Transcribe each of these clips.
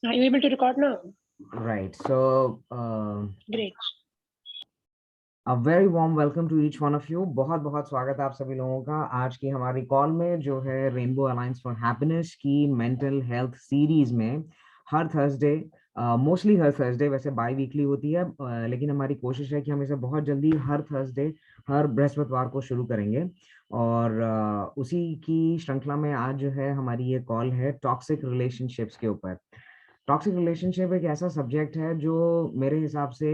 Are you able to record now? Right. So, Great. a very warm welcome to each one of you. बहुत बहुत स्वागत है आप सभी लोगों का आज की हमारी कॉल में जो है रेनबो अलायंस फॉर हैप्पीनेस की मेंटल हेल्थ सीरीज में हर थर्सडे मोस्टली हर थर्सडे वैसे बाई वीकली होती है लेकिन हमारी कोशिश है कि हम इसे बहुत जल्दी हर थर्सडे हर बृहस्पतिवार को शुरू करेंगे और उसी की श्रृंखला में आज जो है हमारी ये कॉल है टॉक्सिक रिलेशनशिप्स के ऊपर। टॉक्सिक रिलेशनशिप एक ऐसा सब्जेक्ट है जो मेरे हिसाब से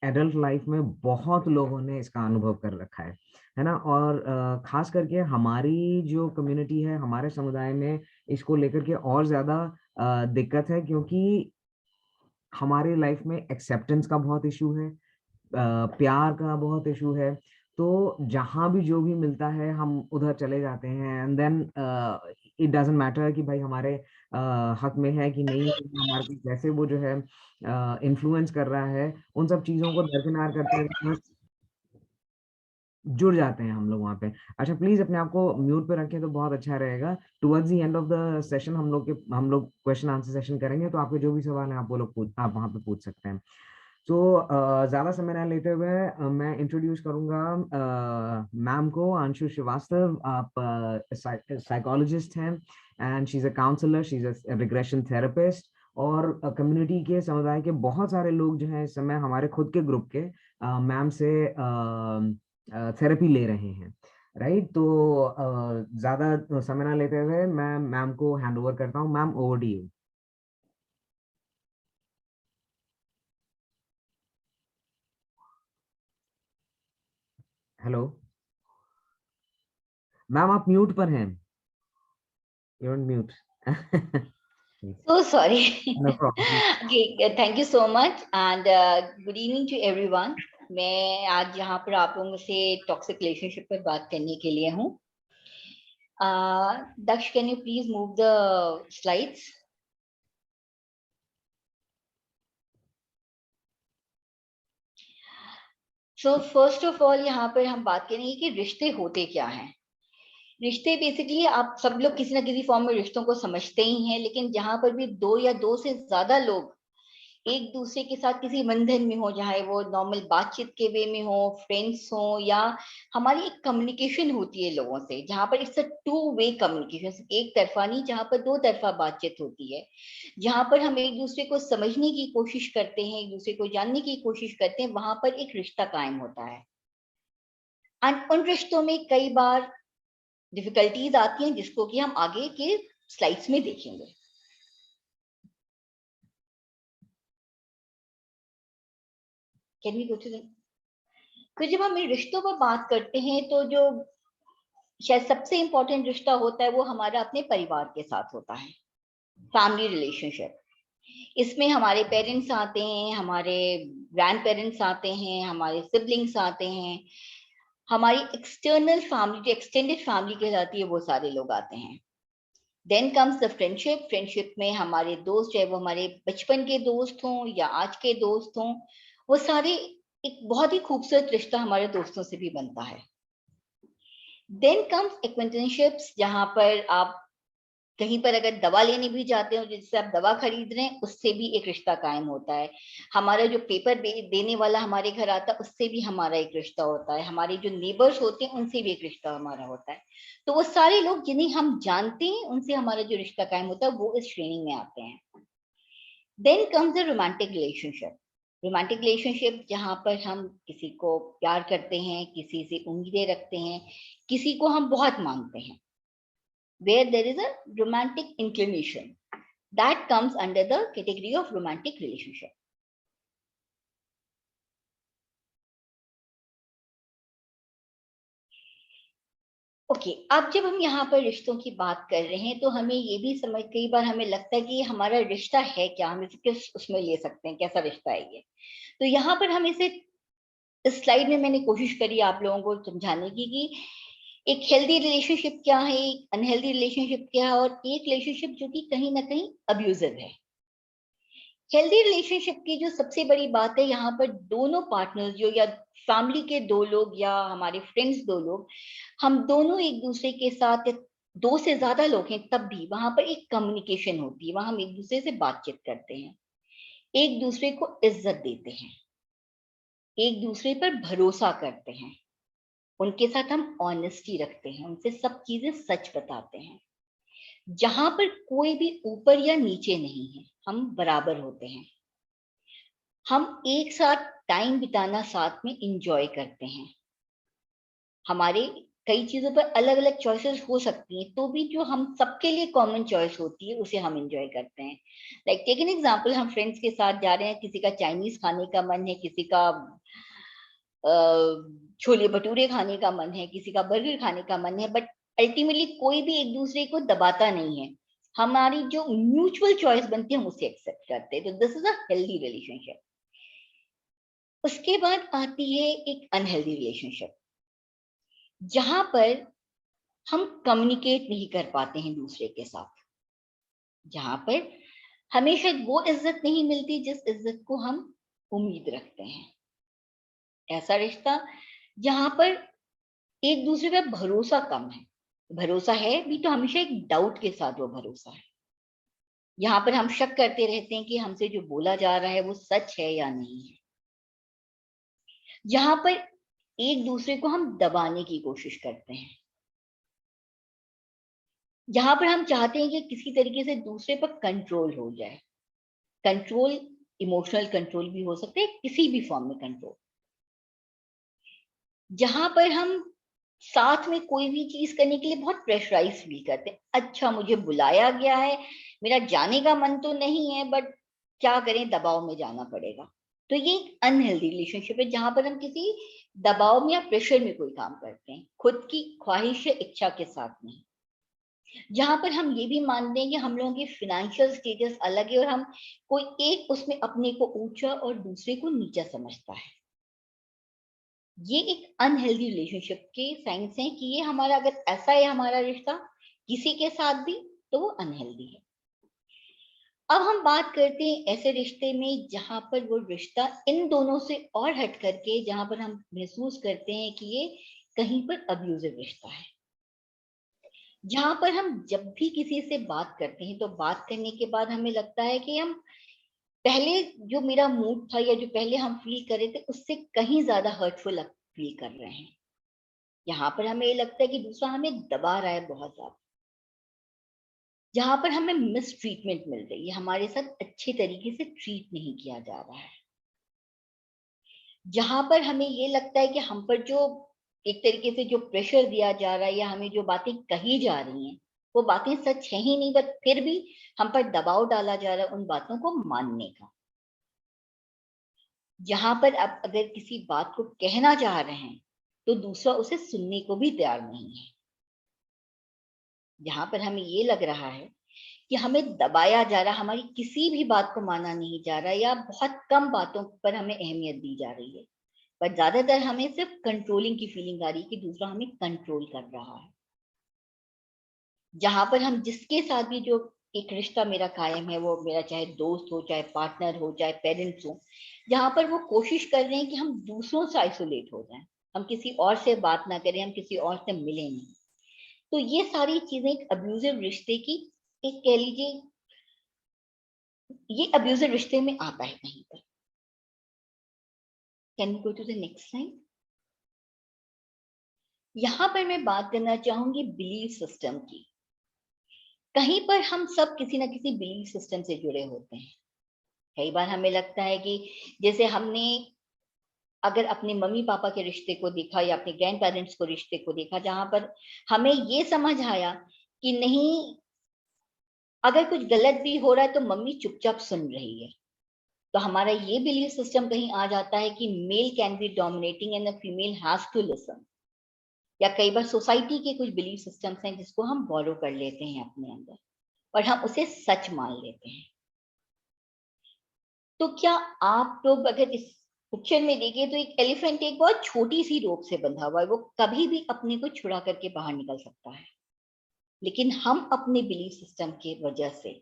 एडल्ट लाइफ में बहुत लोगों ने इसका अनुभव कर रखा है ना। और खास करके हमारी जो कम्युनिटी है हमारे समुदाय में इसको लेकर के और ज्यादा दिक्कत है क्योंकि हमारी लाइफ में एक्सेप्टेंस का बहुत इशू है, प्यार का बहुत इशू है। तो जहां भी जो भी मिलता है हम उधर चले जाते हैं and then it doesn't matter कि भाई हमारे हक में है कि नहीं है, हमारे को कैसे वो जो है इन्फ्लुएंस कर रहा है, उन सब चीजों को दरकिनार करते हुए बस जुड़ जाते हैं हम लोग वहाँ पे। अच्छा प्लीज अपने आप को म्यूट पे रखें तो बहुत अच्छा रहेगा। Towards the end of the session हम लोग क्वेश्चन आंसर सेशन करेंगे तो आपके जो भी सवाल है आप वो लोग आप वहाँ पे पूछ सकते हैं। तो ज्यादा समय ना लेते हुए मैं इंट्रोड्यूस करूंगा मैम को, अंशु श्रीवास्तव। आप साइकोलॉजिस्ट हैं and she is a counsellor, she is a regression therapist और कम्युनिटी के समुदाय के बहुत सारे लोग जो हैं इस समय हमारे खुद के ग्रुप के मैम से थेरेपी ले रहे हैं। राइट। तो ज्यादा समय ना लेते हुए मैं मैम को हैंड ओवर करता हूँ। Ma'am, over to you. Hello ma'am, आप म्यूट पर हैं। You're on mute. So sorry. No problem. Okay, thank you so much and good evening to everyone. मैं आज यहाँ पर आप लोगों से टॉक्सिक रिलेशनशिप पर बात करने के लिए हूँ। Daksh, can you please move the slides? So first of all यहाँ पर हम बात करेंगे कि रिश्ते होते क्या हैं। रिश्ते बेसिकली आप सब लोग किसी ना किसी फॉर्म में रिश्तों को समझते ही हैं, लेकिन जहां पर भी दो या दो से ज्यादा लोग एक दूसरे के साथ किसी बंधन में हो, चाहे वो नॉर्मल बातचीत के वे में हो, फ्रेंड्स हो, या हमारी एक कम्युनिकेशन होती है लोगों से, जहां पर it's a two way communication, एक तरफा नहीं, जहां पर दो तरफा बातचीत होती है, जहां पर हम एक दूसरे को समझने की कोशिश करते हैं, एक दूसरे को जानने की कोशिश करते हैं, वहां पर एक रिश्ता कायम होता है। और उन रिश्तों में कई बार डिफिकल्टीज आती हैं, जिसको कि हम आगे के स्लाइड्स में देखेंगे। Can we go to the. तो जब हम इन रिश्तों पर बात करते हैं तो जो शायद सबसे इंपॉर्टेंट रिश्ता होता है वो हमारा अपने परिवार के साथ होता है, फैमिली रिलेशनशिप। इसमें हमारे पेरेंट्स आते हैं, हमारे ग्रैंड पेरेंट्स आते हैं, हमारे सिबलिंग्स आते हैं, हमारी एक्सटर्नल फैमिली जो एक्सटेंडेड फैमिली कहलाती है वो सारे लोग आते हैं। Then comes the friendship. Friendship में हमारे दोस्त, चाहे वो हमारे बचपन के दोस्त हों या आज के दोस्त हों, वो सारे एक बहुत ही खूबसूरत रिश्ता हमारे दोस्तों से भी बनता है। देन कम्स एक्वेंटेंशिप्स, जहां पर आप कहीं पर अगर दवा लेने भी जाते हो, जिससे आप दवा खरीद रहे हैं, उससे भी एक रिश्ता कायम होता है। हमारा जो पेपर देने वाला हमारे घर आता है, उससे भी हमारा एक रिश्ता होता है। हमारे जो नेबर्स होते हैं उनसे भी एक रिश्ता हमारा होता है। तो वो सारे लोग जिन्हें हम जानते हैं, उनसे हमारा जो रिश्ता कायम होता है, वो इस श्रेणी में आते हैं। Then comes the romantic relationship. Romantic relationship जहां पर हम किसी को प्यार करते हैं, किसी से उम्मीदें रखते हैं, किसी को हम बहुत मानते हैं, where there is a romantic inclination, that comes under the category of romantic relationship. Okay, अब जब हम यहाँ पर रिश्तों की बात कर रहे हैं तो हमें ये भी समझ, कई बार हमें लगता है कि हमारा रिश्ता है क्या, हम इसे किस उसमें ले सकते हैं, कैसा रिश्ता है ये। तो यहाँ पर हम इसे, इस स्लाइड में मैंने कोशिश करी आप लोगों को समझाने की कि एक हेल्दी रिलेशनशिप क्या है, एक अनहेल्दी रिलेशनशिप क्या है, और एक रिलेशनशिप जो कि कहीं ना कहीं अब्यूजिव है। हेल्दी रिलेशनशिप की जो सबसे बड़ी बात है, यहाँ पर दोनों पार्टनर्स जो, या फैमिली के दो लोग या हमारे फ्रेंड्स दो लोग, हम दोनों एक दूसरे के साथ दो से ज्यादा लोग हैं तब भी वहां पर एक कम्युनिकेशन होती है, वहां हम एक दूसरे से बातचीत करते हैं, एक दूसरे को इज्जत देते हैं, एक दूसरे पर भरोसा करते हैं, उनके साथ हम ऑनेस्टी रखते हैं, उनसे सब चीजें सच बताते हैं। जहां पर कोई भी ऊपर या नीचे नहीं है, हम बराबर होते हैं। हम एक साथ टाइम बिताना साथ में इंजॉय करते हैं। हमारे कई चीजों पर अलग अलग चॉइसेस हो सकती हैं, तो भी जो हम सबके लिए कॉमन चॉइस होती है उसे हम एंजॉय करते हैं। लाइक टेक एन एग्जांपल, हम फ्रेंड्स के साथ जा रहे हैं, किसी का चाइनीज खाने का मन है, किसी का छोले भटूरे खाने का मन है, किसी का बर्गर खाने का मन है, बट अल्टीमेटली कोई भी एक दूसरे को दबाता नहीं है। हमारी जो म्यूचुअल चॉइस बनती है हम उसे एक्सेप्ट करते हैं, तो this is a healthy relationship. उसके बाद आती है एक अनहेल्दी रिलेशनशिप, जहां पर हम कम्युनिकेट नहीं कर पाते हैं दूसरे के साथ, जहां पर हमें शायद वो इज्जत नहीं मिलती जिस इज्जत को हम उम्मीद रखते हैं। ऐसा रिश्ता जहां पर एक दूसरे पे भरोसा कम है, भरोसा है भी तो हमेशा एक डाउट के साथ वो भरोसा है। यहाँ पर हम शक करते रहते हैं कि हमसे जो बोला जा रहा है वो सच है या नहीं है। यहाँ पर एक दूसरे को हम दबाने की कोशिश करते हैं, जहां पर हम चाहते हैं कि किसी तरीके से दूसरे पर कंट्रोल हो जाए। कंट्रोल इमोशनल कंट्रोल भी हो सकता है, किसी भी फॉर्म में कंट्रोल, जहां पर हम साथ में कोई भी चीज करने के लिए बहुत प्रेशराइज फील करते हैं। अच्छा, मुझे बुलाया गया है, मेरा जाने का मन तो नहीं है, बट क्या करें, दबाव में जाना पड़ेगा। तो ये एक अनहेल्दी रिलेशनशिप है, जहां पर हम किसी दबाव में या प्रेशर में कोई काम करते हैं, खुद की ख्वाहिश या इच्छा के साथ नहीं। जहां पर हम ये भी मानते हैं कि हम लोगों की फाइनेंशियल स्टेटस अलग है और हम कोई एक उसमें अपने को ऊंचा और दूसरे को नीचा समझता है। ये एक अनहेल्दी रिलेशनशिप के साइंस हैं कि ये हमारा, अगर ऐसा है हमारा रिश्ता किसी के साथ भी, तो वो अनहेल्दी है। अब हम बात करते हैं ऐसे रिश्ते में जहां पर वो रिश्ता इन दोनों से और हट करके, जहां पर हम महसूस करते हैं कि ये कहीं पर अब्यूजिव रिश्ता है, जहां पर हम जब भी किसी से बात करते हैं तो बात करने के बाद हमें लगता है कि हम पहले जो मेरा मूड था या जो पहले हम फील कर रहे थे उससे कहीं ज्यादा हर्टफुल फील कर रहे हैं। यहाँ पर हमें ये लगता है कि दूसरा हमें दबा रहा है बहुत ज्यादा, जहां पर हमें मिस ट्रीटमेंट मिल रही है, हमारे साथ अच्छे तरीके से ट्रीट नहीं किया जा रहा है, जहां पर हमें ये लगता है कि हम पर जो एक तरीके से जो प्रेशर दिया जा रहा है या हमें जो बातें कही जा रही हैं वो बातें सच है ही नहीं, बट फिर भी हम पर दबाव डाला जा रहा है उन बातों को मानने का। जहां पर अब अगर किसी बात को कहना चाह रहे हैं तो दूसरा उसे सुनने को भी तैयार नहीं है, जहां पर हमें ये लग रहा है कि हमें दबाया जा रहा है, हमारी किसी भी बात को माना नहीं जा रहा, या बहुत कम बातों पर हमें अहमियत दी जा रही है, पर ज्यादातर हमें सिर्फ कंट्रोलिंग की फीलिंग आ रही है कि दूसरा हमें कंट्रोल कर रहा है। जहां पर हम जिसके साथ भी जो एक रिश्ता मेरा कायम है, वो मेरा चाहे दोस्त हो, चाहे पार्टनर हो, चाहे पेरेंट्स हो, जहां पर वो कोशिश कर रहे हैं कि हम दूसरों से आइसोलेट हो जाएं, हम किसी और से बात ना करें, हम किसी और से मिले नहीं, तो ये सारी चीजें एक अब्यूजिव रिश्ते की, एक कह लीजिए ये अब्यूजिव रिश्ते में आता है कहीं पर। Can you go to the next slide. यहां पर मैं बात करना चाहूंगी बिलीफ सिस्टम की। कहीं पर हम सब किसी ना किसी बिलीफ सिस्टम से जुड़े होते हैं। कई बार हमें लगता है कि जैसे हमने अगर अपने मम्मी पापा के रिश्ते को देखा या अपने ग्रैंड पेरेंट्स को रिश्ते को देखा, जहां पर हमें ये समझ आया कि नहीं, अगर कुछ गलत भी हो रहा है तो मम्मी चुपचाप सुन रही है, तो हमारा ये बिलीफ सिस्टम कहीं आ जाता है कि male can be dominating and the female has to listen. या कई बार सोसाइटी के कुछ बिलीफ सिस्टम्स हैं जिसको हम फॉलो कर लेते हैं अपने अंदर और हम उसे सच मान लेते हैं। तो क्या आप लोग अगर इस पिक्चर में देखें तो एक एलिफेंट एक बहुत छोटी सी रोप से बंधा हुआ है, वो कभी भी अपने को छुड़ा करके बाहर निकल सकता है, लेकिन हम अपने बिलीफ सिस्टम की वजह से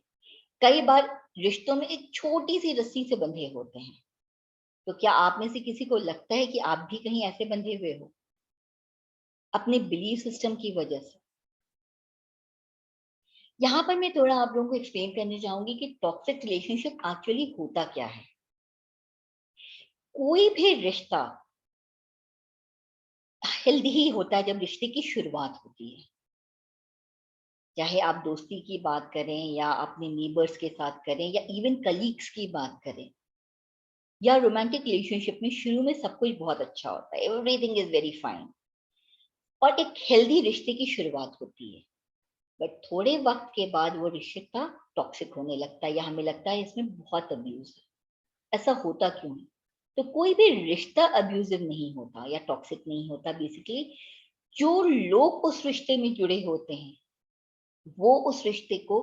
कई बार रिश्तों में एक छोटी सी रस्सी से बंधे होते हैं। तो क्या आप में से किसी को लगता है कि आप भी कहीं ऐसे बंधे हुए हो अपने बिलीफ सिस्टम की वजह से? यहाँ पर मैं थोड़ा आप लोगों को एक्सप्लेन करने चाहूंगी कि टॉक्सिक रिलेशनशिप एक्चुअली होता क्या है। कोई भी रिश्ता हेल्दी ही होता है जब रिश्ते की शुरुआत होती है, चाहे आप दोस्ती की बात करें या अपने नेबर्स के साथ करें या इवन कलीग्स की बात करें या रोमांटिक रिलेशनशिप में शुरू में सब कुछ बहुत अच्छा होता है, एवरीथिंग इज वेरी फाइन और एक हेल्दी रिश्ते की शुरुआत होती है। बट थोड़े वक्त के बाद वो रिश्ता टॉक्सिक होने लगता है या हमें लगता है इसमें बहुत अब्यूज है। ऐसा होता क्यों है? तो कोई भी रिश्ता अब्यूजिव नहीं होता या टॉक्सिक नहीं होता। बेसिकली जो लोग उस रिश्ते में जुड़े होते हैं वो उस रिश्ते को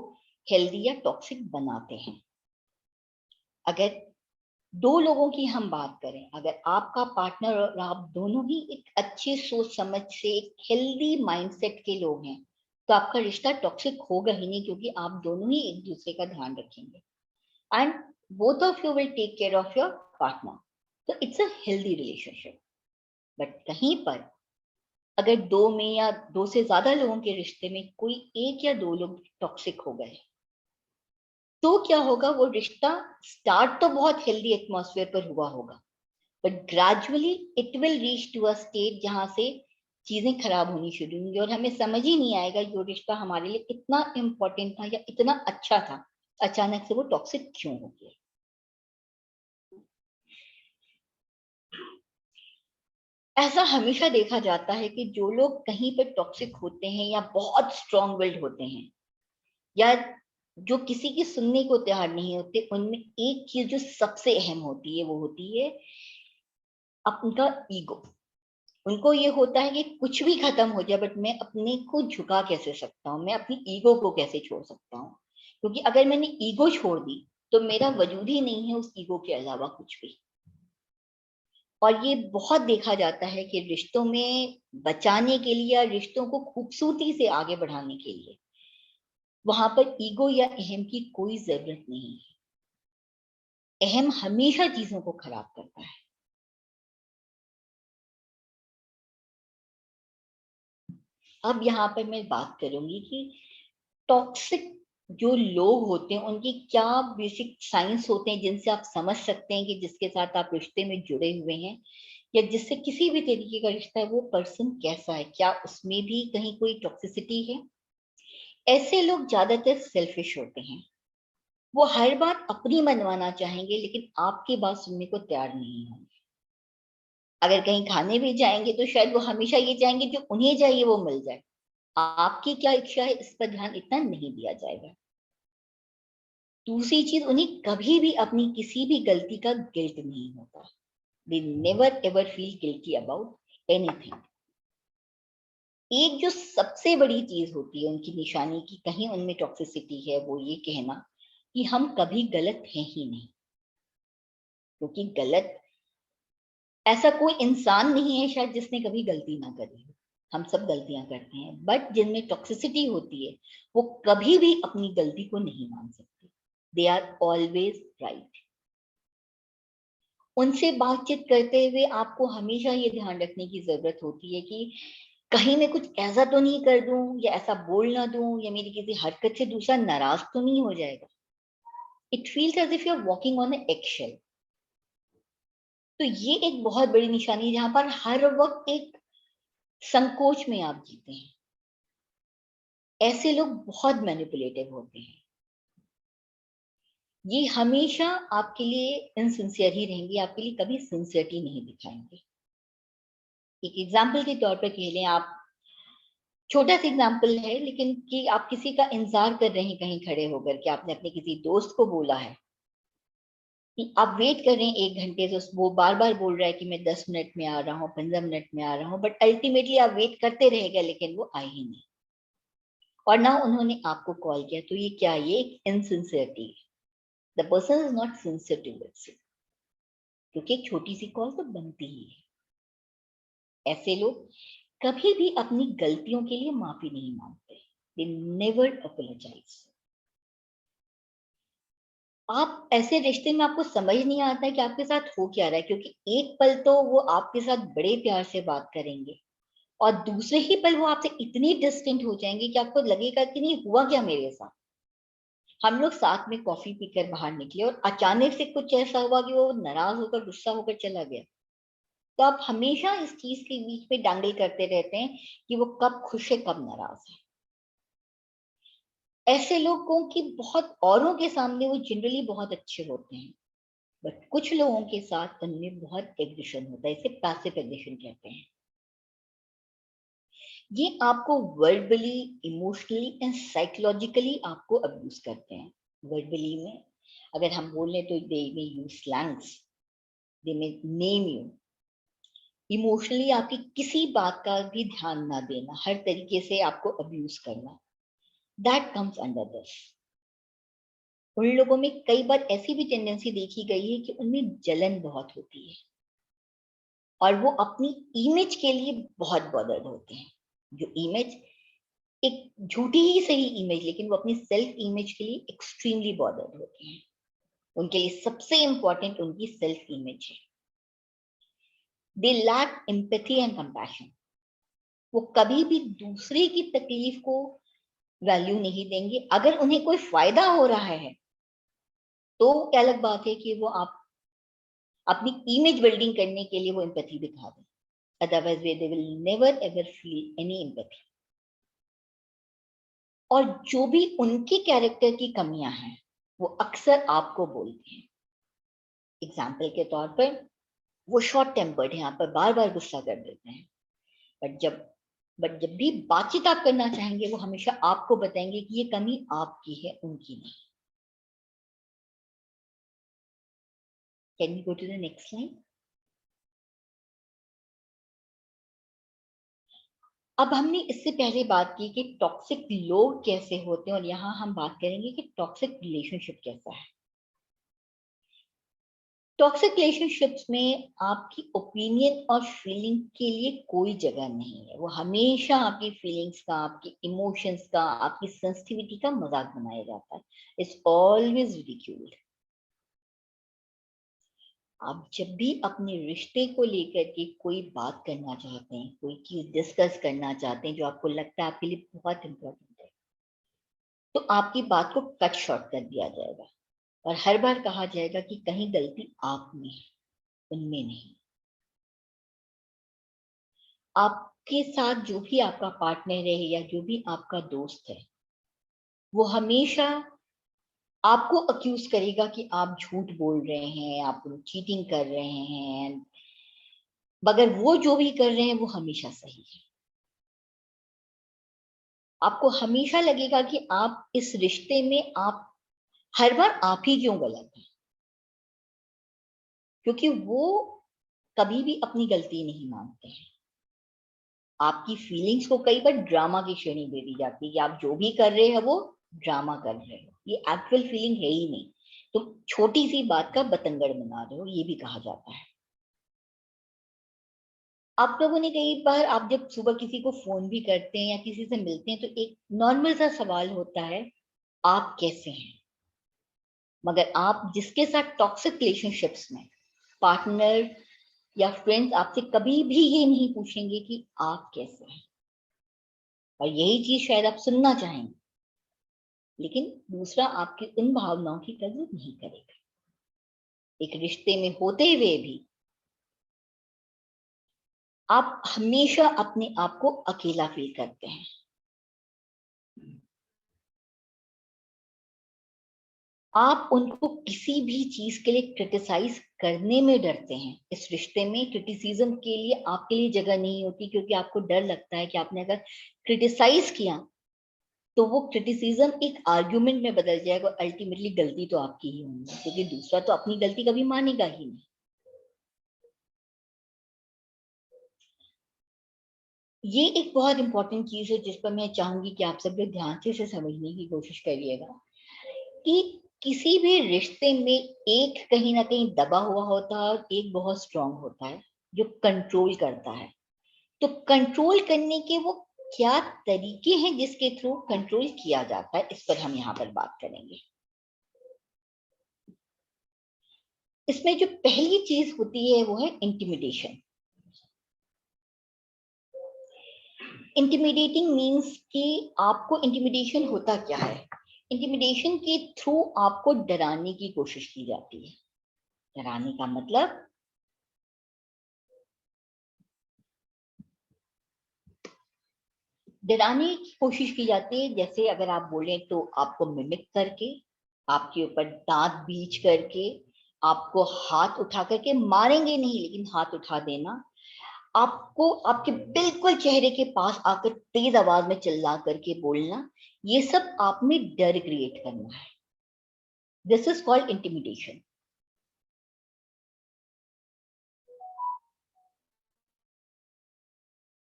हेल्दी या टॉक्सिक बनाते हैं। अगर दो लोगों की हम बात करें, अगर आपका पार्टनर और आप दोनों ही एक अच्छे सोच समझ से एक हेल्दी माइंडसेट के लोग हैं तो आपका रिश्ता टॉक्सिक होगा ही नहीं, क्योंकि आप दोनों ही एक दूसरे का ध्यान रखेंगे and both of you will take care of your partner. तो it's a healthy relationship. But कहीं पर अगर दो में या दो से ज्यादा लोगों के रिश्ते में कोई एक या दो लोग टॉक्सिक हो गए तो क्या होगा? वो रिश्ता स्टार्ट तो बहुत हेल्दी एटमॉस्फेयर पर हुआ होगा but gradually it will reach to a state जहां से चीजें खराब होनी शुरू होंगी और हमें समझ ही नहीं आएगा जो रिश्ता हमारे लिए इतना इम्पोर्टेंट था या इतना अच्छा था अचानक से वो टॉक्सिक क्यों हो गया। ऐसा हमेशा देखा जाता है कि जो लोग कहीं पर टॉक्सिक होते हैं या बहुत स्ट्रॉन्ग विल्ड होते हैं या जो किसी की सुनने को तैयार नहीं होते, उनमें एक चीज जो सबसे अहम होती है वो होती है अपना ईगो। उनको ये होता है कि कुछ भी खत्म हो जाए बट मैं अपने को झुका कैसे सकता हूँ, मैं अपनी ईगो को कैसे छोड़ सकता हूँ, क्योंकि अगर मैंने ईगो छोड़ दी तो मेरा वजूद ही नहीं है उस ईगो के अलावा कुछ भी। और ये बहुत देखा जाता है कि रिश्तों में बचाने के लिए या रिश्तों को खूबसूरती से आगे बढ़ाने के लिए वहां पर ईगो या अहम की कोई जरूरत नहीं है। अहम हमेशा चीजों को खराब करता है। अब यहाँ पर मैं बात करूंगी कि टॉक्सिक जो लोग होते हैं उनकी क्या बेसिक साइंस होते हैं जिनसे आप समझ सकते हैं कि जिसके साथ आप रिश्ते में जुड़े हुए हैं या जिससे किसी भी तरीके का रिश्ता है वो पर्सन कैसा है, क्या उसमें भी कहीं कोई टॉक्सिसिटी है। ऐसे लोग ज्यादातर सेल्फिश होते हैं। वो हर बात अपनी मनवाना चाहेंगे लेकिन आपकी बात सुनने को तैयार नहीं होंगे। अगर कहीं खाने भी जाएंगे तो शायद वो हमेशा ये चाहेंगे जो उन्हें चाहिए वो मिल जाए, आपकी क्या इच्छा है इस पर ध्यान इतना नहीं दिया जाएगा। दूसरी चीज, उन्हें कभी भी अपनी किसी भी गलती का गिल्ट नहीं होता। They never ever feel guilty about anything. एक जो सबसे बड़ी चीज होती है उनकी निशानी की कहीं उनमें टॉक्सिसिटी है वो ये कहना कि हम कभी गलत हैं ही नहीं। क्योंकि गलत ऐसा कोई इंसान नहीं है शायद जिसने कभी गलती ना करी हो। हम सब गलतियां करते हैं बट जिनमें टॉक्सिसिटी होती है वो कभी भी अपनी गलती को नहीं मान सकते। They are always right. उनसे बातचीत करते हुए आपको हमेशा ये ध्यान रखने की जरूरत होती है कि कहीं मैं कुछ ऐसा तो नहीं कर दूं या ऐसा बोल ना दूं या मेरी किसी हरकत से दूसरा नाराज तो नहीं हो जाएगा। It feels as if you are walking on an eggshell. तो ये एक बहुत बड़ी निशानी है जहां पर हर वक्त एक संकोच में आप जीते हैं। ऐसे लोग बहुत मैनिपुलेटिव होते हैं। ये हमेशा आपके लिए इनसिंसियर ही रहेंगे, आपके लिए कभी सिंसियरिटी नहीं दिखाएंगे। एक एग्जाम्पल के तौर पर कह लें आप, छोटा सा एग्जाम्पल है लेकिन कि आप किसी का इंतजार कर रहे हैं कहीं खड़े होकर कि आपने अपने किसी दोस्त को बोला है कि आप वेट कर रहे हैं 1 घंटे से, वो बार बार बोल रहा है कि मैं 10 मिनट में आ रहा हूँ 15 मिनट में आ रहा हूँ, बट अल्टीमेटली आप वेट करते रह गए लेकिन वो आए ही नहीं और ना उन्होंने आपको कॉल किया। तो ये क्या, ये एक इनसिंसियरिटी है। The person is not sincere towards you, क्योंकि एक छोटी सी कॉल तो बनती ही है। ऐसे लोग कभी भी अपनी गलतियों के लिए माफी नहीं मांगते। They never apologise. आप ऐसे रिश्ते में आपको समझ नहीं आता है कि आपके साथ हो क्या रहा है, क्योंकि एक पल तो वो आपके साथ बड़े प्यार से बात करेंगे और दूसरे ही पल वो आपसे इतनी डिस्टेंट हो जाएंगे कि आपको लगेगा कि नहीं हुआ क्या मेरे साथ। हम लोग साथ में कॉफी पीकर बाहर निकले और अचानक से कुछ ऐसा हुआ कि वो नाराज होकर गुस्सा होकर चला गया। तो आप हमेशा इस चीज के बीच में डांगल करते रहते हैं कि वो कब खुश है कब नाराज है। ऐसे लोगों की बहुत औरों के सामने वो जनरली बहुत अच्छे होते हैं, बट कुछ लोगों के साथ उनमें बहुत एग्रेशन होता है, इसे पैसिव एग्रेशन कहते हैं। ये आपको वर्बली, इमोशनली एंड साइकोलॉजिकली आपको अब्यूज करते हैं। वर्बली में अगर हम बोले तो they may use slangs, they may name you. Emotionally आपकी किसी बात का भी ध्यान ना देना, हर तरीके से आपको अब्यूज करना, दैट कम्स अंडर दिस। उन लोगों में कई बार ऐसी भी टेंडेंसी देखी गई है कि उनमें जलन बहुत होती है और वो अपनी इमेज के लिए बहुत बॉदर्ड होते हैं। जो इमेज एक झूठी ही सही इमेज, लेकिन वो अपनी सेल्फ इमेज के लिए एक्सट्रीमली बॉदर्ड होते हैं। उनके लिए सबसे इंपॉर्टेंट उनकी सेल्फ इमेज है। They lack empathy and compassion. वो कभी भी दूसरे की तकलीफ को वैल्यू नहीं देंगे। अगर उन्हें कोई फायदा हो रहा है तो अलग बात है कि वो आप अपनी इमेज बिल्डिंग करने के लिए वो एम्पैथी दिखा दें, otherwise they will never ever feel any empathy. और जो भी उनके कैरेक्टर की कमियां हैं वो अक्सर आपको बोलते हैं। एग्जाम्पल के तौर पर वो शॉर्ट टेम्पर्ड है, यहाँ पर बार बार गुस्सा कर देते हैं, बट जब भी बातचीत आप करना चाहेंगे वो हमेशा आपको बताएंगे कि ये कमी आपकी है, उनकी नहीं। Can we go to the next line. अब हमने इससे पहले बात की कि टॉक्सिक लोग कैसे होते हैं और यहाँ हम बात करेंगे कि टॉक्सिक रिलेशनशिप कैसा है। टॉक्सिक रिलेशनशिप्स में आपकी ओपिनियन और फीलिंग के लिए कोई जगह नहीं है। वो हमेशा आपकी फीलिंग्स का, आपकी इमोशंस का, आपकी सेंसिटिविटी का मजाक बनाया जाता है। It's always ridiculed. आप जब भी अपने रिश्ते को लेकर के कोई बात करना चाहते हैं, कोई चीज डिस्कस करना चाहते हैं जो आपको लगता है आपके लिए बहुत इंपॉर्टेंट है, तो आपकी बात को कट शॉर्ट कर दिया जाएगा और हर बार कहा जाएगा कि कहीं गलती आप में है, उनमें नहीं। आपके साथ जो भी आपका पार्टनर है या जो भी आपका दोस्त है वो हमेशा आपको अक्यूज करेगा कि आप झूठ बोल रहे हैं, आप चीटिंग कर रहे हैं, मगर वो जो भी कर रहे हैं वो हमेशा सही है। आपको हमेशा लगेगा कि आप इस रिश्ते में आप हर बार आप ही क्यों गलत हैं, क्योंकि वो कभी भी अपनी गलती नहीं मानते हैं। आपकी फीलिंग्स को कई बार ड्रामा की श्रेणी दे दी जाती है कि आप जो भी कर रहे हैं वो ड्रामा कर रहे हो, ये एक्चुअल फीलिंग है ही नहीं, तुम छोटी सी बात का बतंगड़ बना रहे हो, ये भी कहा जाता है। आप लोगों ने कई बार, आप जब सुबह किसी को फोन भी करते हैं या किसी से मिलते हैं तो एक नॉर्मल सा सवाल होता है, आप कैसे हैं। मगर आप जिसके साथ टॉक्सिक रिलेशनशिप्स में पार्टनर या फ्रेंड्स आपसे कभी भी ये नहीं पूछेंगे कि आप कैसे हैं, और यही चीज शायद आप सुनना चाहेंगे, लेकिन दूसरा आपकी उन भावनाओं की कदर नहीं करेगा। एक रिश्ते में होते हुए भी आप हमेशा अपने आप को अकेला फील करते हैं। आप उनको किसी भी चीज के लिए क्रिटिसाइज करने में डरते हैं। इस रिश्ते में क्रिटिसिज्म के लिए आपके लिए जगह नहीं होती, क्योंकि आपको डर लगता है कि आपने अगर क्रिटिसाइज किया तो वो क्रिटिसिज्म एक आर्ग्यूमेंट में बदल जाएगा, अल्टीमेटली गलती तो आपकी ही होगी, क्योंकि दूसरा तो अपनी गलती कभी मानेगा ही नहीं। ये एक बहुत इंपॉर्टेंट चीज है जिस पर मैं चाहूंगी कि आप सब लोग ध्यान से समझने की कोशिश करिएगा कि किसी भी रिश्ते में एक कहीं ना कहीं दबा हुआ होता है और एक बहुत स्ट्रांग होता है जो कंट्रोल करता है। तो कंट्रोल करने के वो क्या तरीके हैं जिसके थ्रू कंट्रोल किया जाता है, इस पर हम यहाँ पर बात करेंगे। इसमें जो पहली चीज होती है वो है इंटिमिडेशन। इंटिमिडेटिंग मीन्स कि आपको इंटिमिडेशन होता क्या है? इंटिमिडेशन के थ्रू आपको डराने की कोशिश की जाती है। डराने का मतलब डराने की कोशिश की जाती है। जैसे अगर आप बोलें तो आपको मिमिक करके, आपके ऊपर दांत बीच करके, आपको हाथ उठा करके, मारेंगे नहीं लेकिन हाथ उठा देना, आपको आपके बिल्कुल चेहरे के पास आकर तेज आवाज में चिल्ला करके बोलना, ये सब आप में डर क्रिएट करना है। This is called intimidation.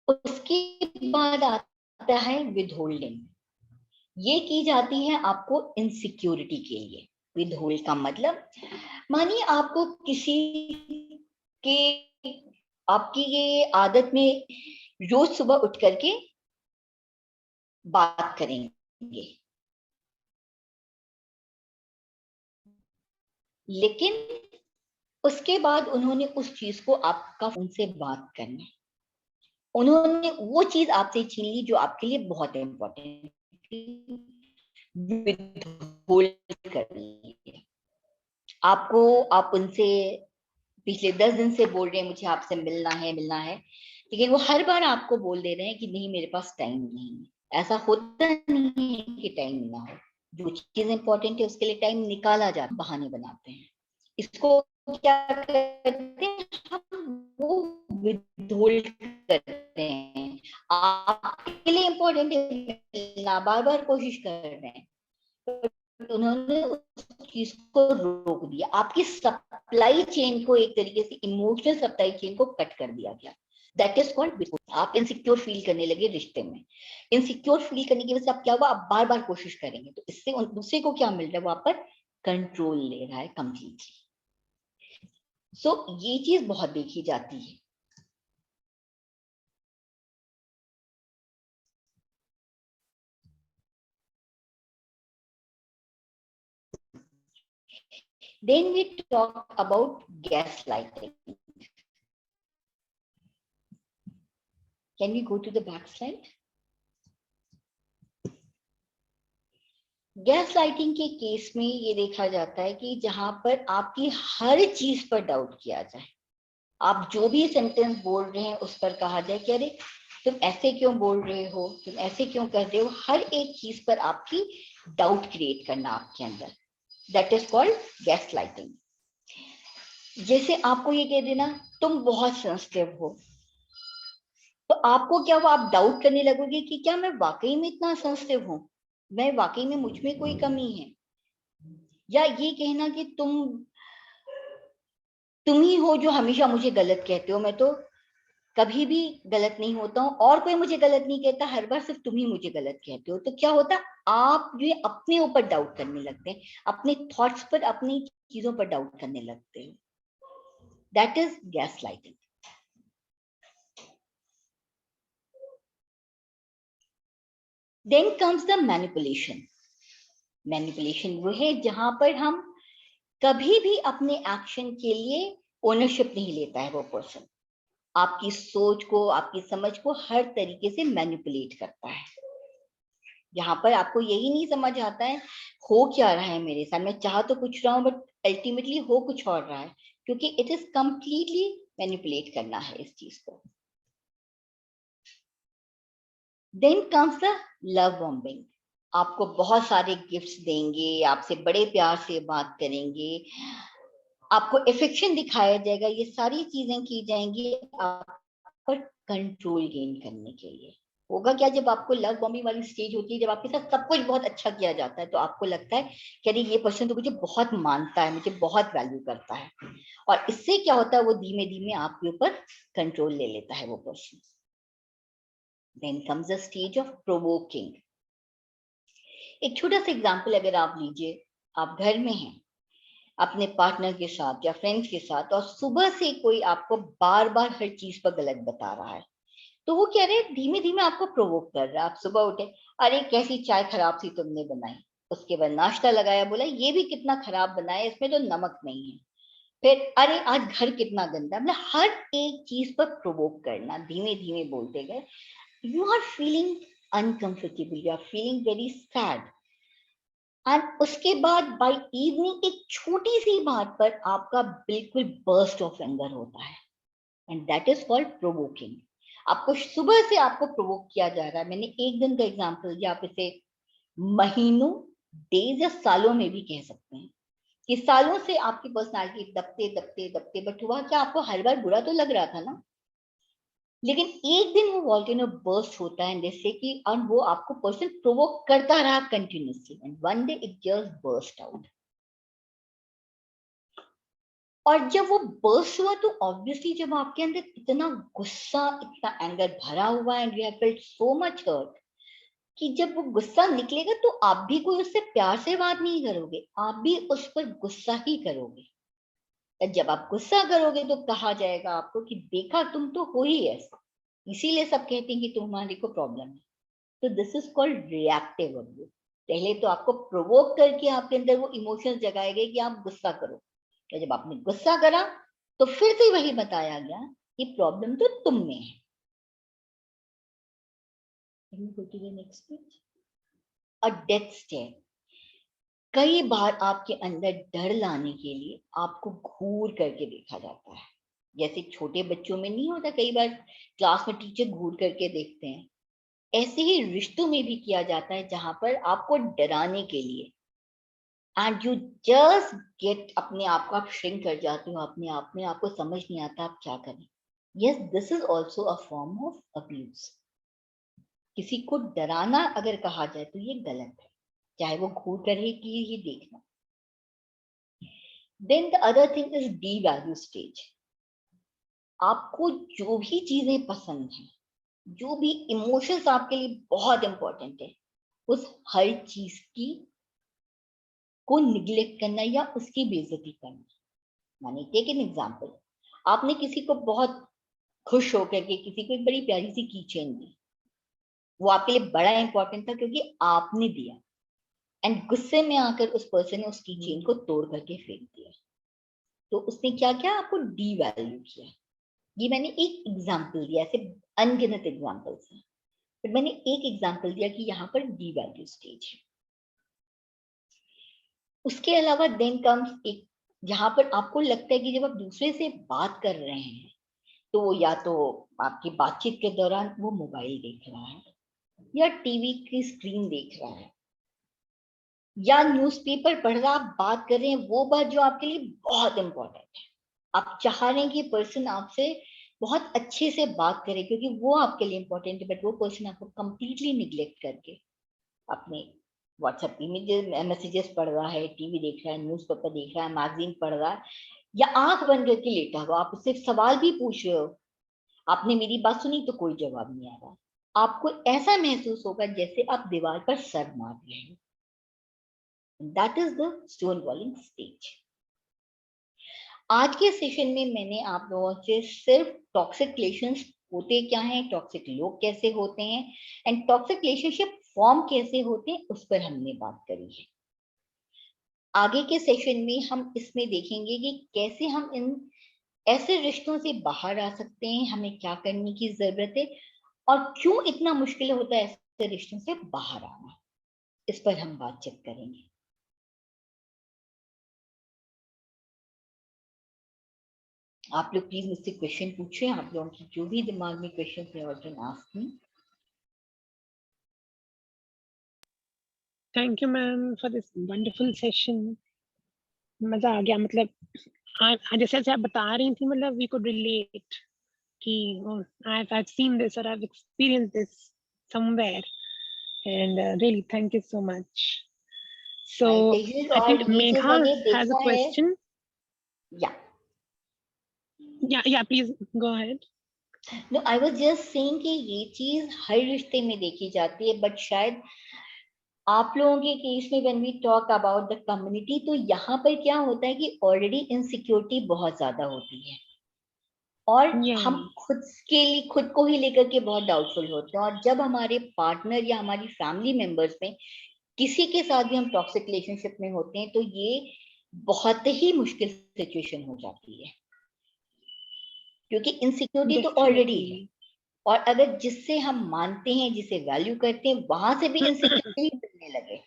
उसके बाद आता है विदहोल्डिंग। ये की जाती है आपको इनसिक्योरिटी के लिए। विदहोल्ड का मतलब, मानिए आपको किसी के, आपकी ये आदत में रोज सुबह उठ करके बात करेंगे, लेकिन उसके बाद उन्होंने उस चीज को आपका उनसे बात करना, उन्होंने वो चीज आपसे छीन ली जो आपके लिए बहुत इंपॉर्टेंट कर ली है। आपको, आप उनसे पिछले 10 दिन से बोल रहे हैं मुझे आपसे मिलना है, लेकिन वो हर बार आपको बोल दे रहे हैं कि नहीं मेरे पास टाइम नहीं है। ऐसा होता नहीं है कि टाइम ना हो, जो चीज इंपॉर्टेंट है उसके लिए टाइम निकाला जाता है, बहाने बनाते हैं। इसको क्या करते हैं हम, वो विथहोल्ड करते हैं। आपके लिए इंपॉर्टेंट है मिलना, बार बार कोशिश कर रहे हैं, उन्होंने उस चीज को रोक दिया। आपकी सप्लाई चेन को, एक तरीके से इमोशनल सप्लाई चेन को कट कर दिया गया। That is called. आप इनसिक्योर फील करने लगे रिश्ते में। इनसिक्योर फील करने की वजह से आप क्या हुआ, आप बार बार कोशिश करेंगे, तो इससे दूसरे को क्या मिल रहा है, वो आप पर कंट्रोल ले रहा है कंप्लीटली। सो ये चीज बहुत देखी जाती है। Then we talk about gaslighting. Can we go to the back slide? Gas lighting के केस में ये देखा जाता है कि जहां पर आपकी हर चीज पर डाउट किया जाए, आप जो भी सेंटेंस बोल रहे हैं उस पर कहा जाए कि अरे तुम ऐसे क्यों बोल रहे हो, तुम ऐसे क्यों कर रहे हो, हर एक चीज पर आपकी डाउट क्रिएट करना आपके अंदर, that is called gas lighting. जैसे आपको ये कह देना तुम बहुत सेंसिटिव हो, तो आपको क्या हुआ, आप डाउट करने लगोगे कि क्या मैं वाकई में इतना सेंसिटिव हूँ, मैं वाकई में मुझ में कोई कमी है। या ये कहना कि तुम ही हो जो हमेशा मुझे गलत कहते हो, मैं तो कभी भी गलत नहीं होता हूँ और कोई मुझे गलत नहीं कहता, हर बार सिर्फ तुम ही मुझे गलत कहते हो। तो क्या होता है, आप जो है अपने ऊपर डाउट करने लगते हैं, अपने थॉट्स पर, अपनी चीजों पर डाउट करने लगते हैं। That is gaslighting. Then comes the manipulation. Manipulation वो है जहां पर हम कभी भी अपने एक्शन के लिए ओनरशिप नहीं लेता है वो पर्सन, आपकी सोच को, आपकी समझ को हर तरीके से मैनिपुलेट करता है। जहां पर आपको यही नहीं समझ आता है हो क्या रहा है मेरे साथ, मैं चाह तो कुछ रहा हूं बट अल्टीमेटली हो कुछ और रहा है, क्योंकि इट इज कंप्लीटली मैनिपुलेट करना है इस चीज को। Then comes the love bombing. आपको बहुत सारे गिफ्ट्स देंगे, आपसे बड़े प्यार से बात करेंगे, आपको एफेक्शन दिखाया जाएगा, ये सारी चीजें की जाएंगी आप पर कंट्रोल गेन करने के लिए। होगा क्या, जब आपको लव बॉम्बिंग वाली स्टेज होती है, जब आपके साथ सब कुछ बहुत अच्छा किया जाता है, तो आपको लगता है कि अरे ये पर्सन तो मुझे बहुत मानता है, मुझे बहुत वैल्यू करता है, और इससे क्या होता है, वो धीमे धीमे आपके ऊपर कंट्रोल ले लेता है वो person. Then comes the stage of provoking. एक छोटा सा एग्जाम्पल अगर आप लीजिए, आप घर में हैं अपने पार्टनर के साथ या फ्रेंड्स के साथ, और सुबह से कोई आपको बार बार हर चीज पर गलत बता रहा है, तो वो क्या रहे, धीमे धीमे आपको प्रोवोक कर रहा है। आप सुबह उठे, अरे कैसी चाय खराब सी तुमने बनाई, उसके बाद नाश्ता लगाया, बोला ये भी कितना खराब बनाया, इसमें तो नमक नहीं है, फिर अरे आज घर कितना गंदा, मतलब हर एक चीज पर प्रोवोक करना, धीमे धीमे बोलते गए। you are feeling uncomfortable, you are feeling very sad, and उसके बाद बाय इवनिंग एक छोटी सी बात पर आपका बिल्कुल बर्स्ट ऑफ एंगर होता है, and that is called provoking. आपको सुबह से आपको प्रोवोक किया जा रहा है। मैंने एक दिन का एग्जांपल दिया, आप इसे महीनों, डेज या सालों में भी कह सकते हैं कि सालों से आपकी पर्सनालिटी दबते दबते दबते, बट हुआ क्या, आपको हर बार बुरा तो लग रहा था ना, लेकिन एक दिन वो वॉल्केनो बर्स्ट होता है जैसे कि, और वो आपको पर्सन प्रोवोक करता रहा continuously, and one day it just burst out. और जब वो बर्स्ट हुआ तो ऑब्वियसली जब आपके अंदर इतना गुस्सा, इतना एंगर भरा हुआ है, and you have felt so much hurt, कि जब वो गुस्सा निकलेगा तो आप भी कोई उससे प्यार से बात नहीं करोगे, आप भी उस पर गुस्सा ही करोगे। जब आप गुस्सा करोगे तो कहा जाएगा आपको कि देखा तुम तो हो ही ऐसा, इसीलिए सब कहते हैं कि तुम्हारी को प्रॉब्लम है। तो this is called reactive abuse. पहले तो आपको प्रोवोक करके आपके अंदर वो इमोशंस जगाए गए कि आप गुस्सा करो, तो जब आपने गुस्सा करा तो फिर से वही बताया गया कि प्रॉब्लम तो तुम में है। Next page. A death stare. कई बार आपके अंदर डर लाने के लिए आपको घूर करके देखा जाता है, जैसे छोटे बच्चों में नहीं होता, कई बार क्लास में टीचर घूर करके देखते हैं, ऐसे ही रिश्तों में भी किया जाता है जहां पर आपको डराने के लिए, एंड यू जस्ट गेट, अपने आप को आप श्रिंक कर जाते हो, अपने आप में आपको समझ नहीं आता आप क्या करें। Yes, this is also a form of abuse. किसी को डराना अगर कहा जाए तो ये गलत है, चाहे वो घूर कर ही देखना। Then the other thing is devalue stage. आपको जो भी चीजें पसंद हैं, जो भी इमोशंस आपके लिए बहुत इंपॉर्टेंट है, उस हर चीज की को निग्लेक्ट करना या उसकी बेइज्जती करना। माने टेक एन एग्जांपल, आपने किसी को बहुत खुश होकर के किसी को एक बड़ी प्यारी सी की चेन दी, वो आपके लिए बड़ा इंपॉर्टेंट था क्योंकि आपने दिया, एंड गुस्से में आकर उस पर्सन ने उस की चेन को तोड़ करके फेंक दिया, तो उसने क्या किया, आपको डी वैल्यू किया। ये मैंने एक एग्जांपल दिया, ऐसे अनगिनत एग्जांपल्स हैं, बट मैंने एक एग्जांपल दिया कि यहाँ पर डी वैल्यू स्टेज है। उसके अलावा देन कम्स एक, जहां पर आपको लगता है कि जब आप दूसरे से बात कर रहे हैं तो वो या तो आपकी बातचीत के दौरान वो मोबाइल देख रहा है, या टीवी की स्क्रीन देख रहा है, या न्यूज़पेपर पढ़ रहा, आप बात कर रहे हैं वो बात जो आपके लिए बहुत इंपॉर्टेंट है, आप चाह रहे हैं कि पर्सन आपसे बहुत अच्छे से बात करे क्योंकि वो आपके लिए इंपॉर्टेंट है, बट वो पर्सन आपको कंप्लीटली निग्लेक्ट करके अपने व्हाट्सएप मैसेजेस पढ़ रहा है, टीवी देख रहा है, न्यूज़पेपर देख रहा है, मैगजीन पढ़ रहा है, या आंख बंद करके लेटा हुआ, आप उससे सवाल भी पूछ रहे हो, आपने मेरी बात सुनी तो कोई जवाब नहीं आ रहा, आपको ऐसा महसूस होगा जैसे आप दीवार पर सर मार रहे हो। That is the stone वॉलिंग stage. आज के सेशन में मैंने आप लोगों से सिर्फ टॉक्सिक रिलेशंस होते क्या हैं, टॉक्सिक लोग कैसे होते हैं, एंड टॉक्सिक रिलेशनशिप फॉर्म कैसे होते हैं उस पर हमने बात करी है। आगे के सेशन में हम इसमें देखेंगे कि कैसे हम इन ऐसे रिश्तों से बाहर आ सकते हैं, हमें क्या करने की जरूरत है, और क्यों इतना मुश्किल होता है ऐसे रिश्तों से बाहर आना, इस पर हम बातचीत करेंगे। आप लोग प्लीज मुझसे क्वेश्चन पूछे, आप लोगों की जो भी दिमाग में क्वेश्चन है और can ask me. Thank you, ma'am, for this wonderful session. मजा आ गया, मतलब जैसे जैसे आप बता रही थी, मतलब we could relate कि I've seen this or I've experienced this somewhere, and really thank you so much. So I think Megha has a question. Yeah. Yeah, please go ahead. No, I was just saying कि ये चीज हर रिश्ते में देखी जाती है, but शायद आप लोगों के केस में when we talk about the community, तो यहाँ पर क्या होता है कि ऑलरेडी इनसिक्योरिटी बहुत ज्यादा होती है, और हम खुद को ही लेकर के बहुत डाउटफुल होते हैं, और जब हमारे पार्टनर या हमारी फैमिली मेंबर्स में किसी के साथ भी हम टॉक्सिक रिलेशनशिप में होते हैं तो ये बहुत ही मुश्किल सिचुएशन हो जाती है, क्योंकि इनसिक्योरिटी तो ऑलरेडी है। और अगर जिससे हम मानते हैं, जिसे वैल्यू करते हैं, वहां से भी इनसिक्योरिटी मिलने लगे,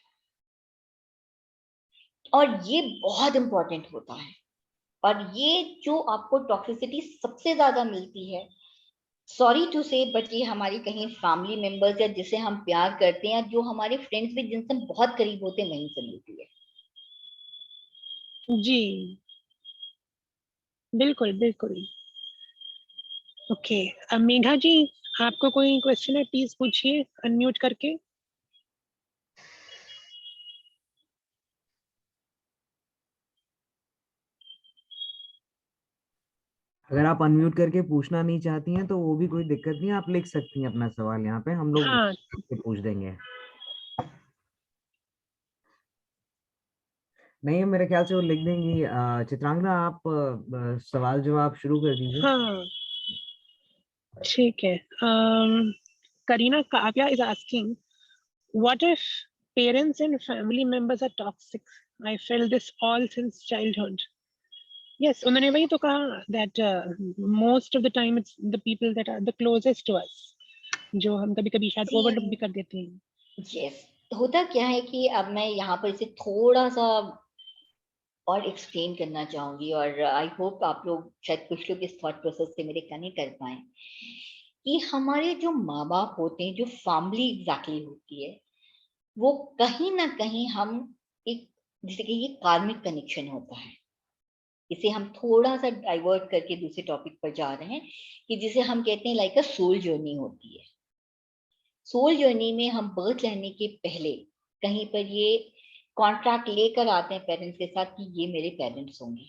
और ये बहुत इंपॉर्टेंट होता है। और ये जो आपको टॉक्सिसिटी सबसे ज्यादा मिलती है, सॉरी टू से, बट ये हमारी कहीं फैमिली मेंबर्स या जिसे हम प्यार करते हैं, जो हमारे फ्रेंड्स भी जिनसे हम बहुत करीब होते हैं, वहीं से मिलती है। जी बिल्कुल बिल्कुल। ओके मेघा जी, आपको कोई क्वेश्चन है प्लीज पूछिए अनम्यूट करके। अगर आप अनम्यूट करके पूछना नहीं चाहती हैं तो वो भी कोई दिक्कत नहीं है, आप लिख सकती हैं अपना सवाल, यहाँ पे हम लोग हाँ आपसे पूछ देंगे। नहीं, मेरे ख्याल से वो लिख देंगी। चित्रांगना, आप सवाल जवाब शुरू कर दीजिए। हाँ ठीक है। Kareena Kavya is asking, what if parents and family members are toxic? I felt this all since childhood. Yes, उन्होंने वही तो कहा that most of the time it's the people that are the closest to us, जो हम कभी कभी शायद overlook भी कर देते हैं। यस, होता क्या है कि अब मैं यहाँ पर इसे थोड़ा सा और एक्सप्लेन करना चाहूंगी, और आई होप आप लोग, शायद कुछ लोग इस थॉट प्रोसेस से मेरे कनेक्ट कर पाए, कि हमारे जो माँ बाप होते हैं, जो फैमिली एग्जैक्टली होती है, वो कहीं ना कहीं हम एक, जैसे कि ये कार्मिक कनेक्शन होता है, इसे हम थोड़ा सा डाइवर्ट करके दूसरे टॉपिक पर जा रहे हैं, कि जिसे हम कहते हैं लाइक अ सोल जर्नी होती है। सोल जर्नी में हम बर्थ लेने के पहले कहीं पर ये कॉन्ट्रैक्ट लेकर आते हैं पेरेंट्स के साथ कि ये मेरे पेरेंट्स होंगे।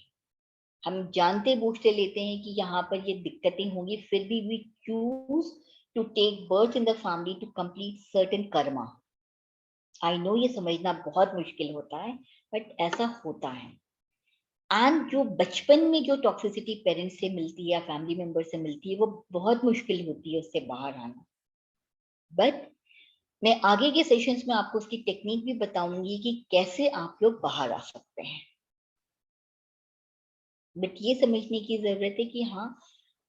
हम जानते बूझते लेते हैं कि यहाँ पर ये दिक्कतें होंगी, फिर भी we choose to take birth in the family to complete certain karma. I know ये समझना बहुत मुश्किल होता है, बट ऐसा होता है। एंड जो बचपन में जो टॉक्सिसिटी पेरेंट्स से मिलती है या फैमिली मेंबर से मिलती है, वो बहुत मुश्किल होती है उससे बाहर आना। बट मैं आगे के सेशंस में आपको उसकी टेक्निक भी बताऊंगी कि कैसे आप लोग बाहर आ सकते हैं। बट ये समझने की जरूरत है कि हाँ,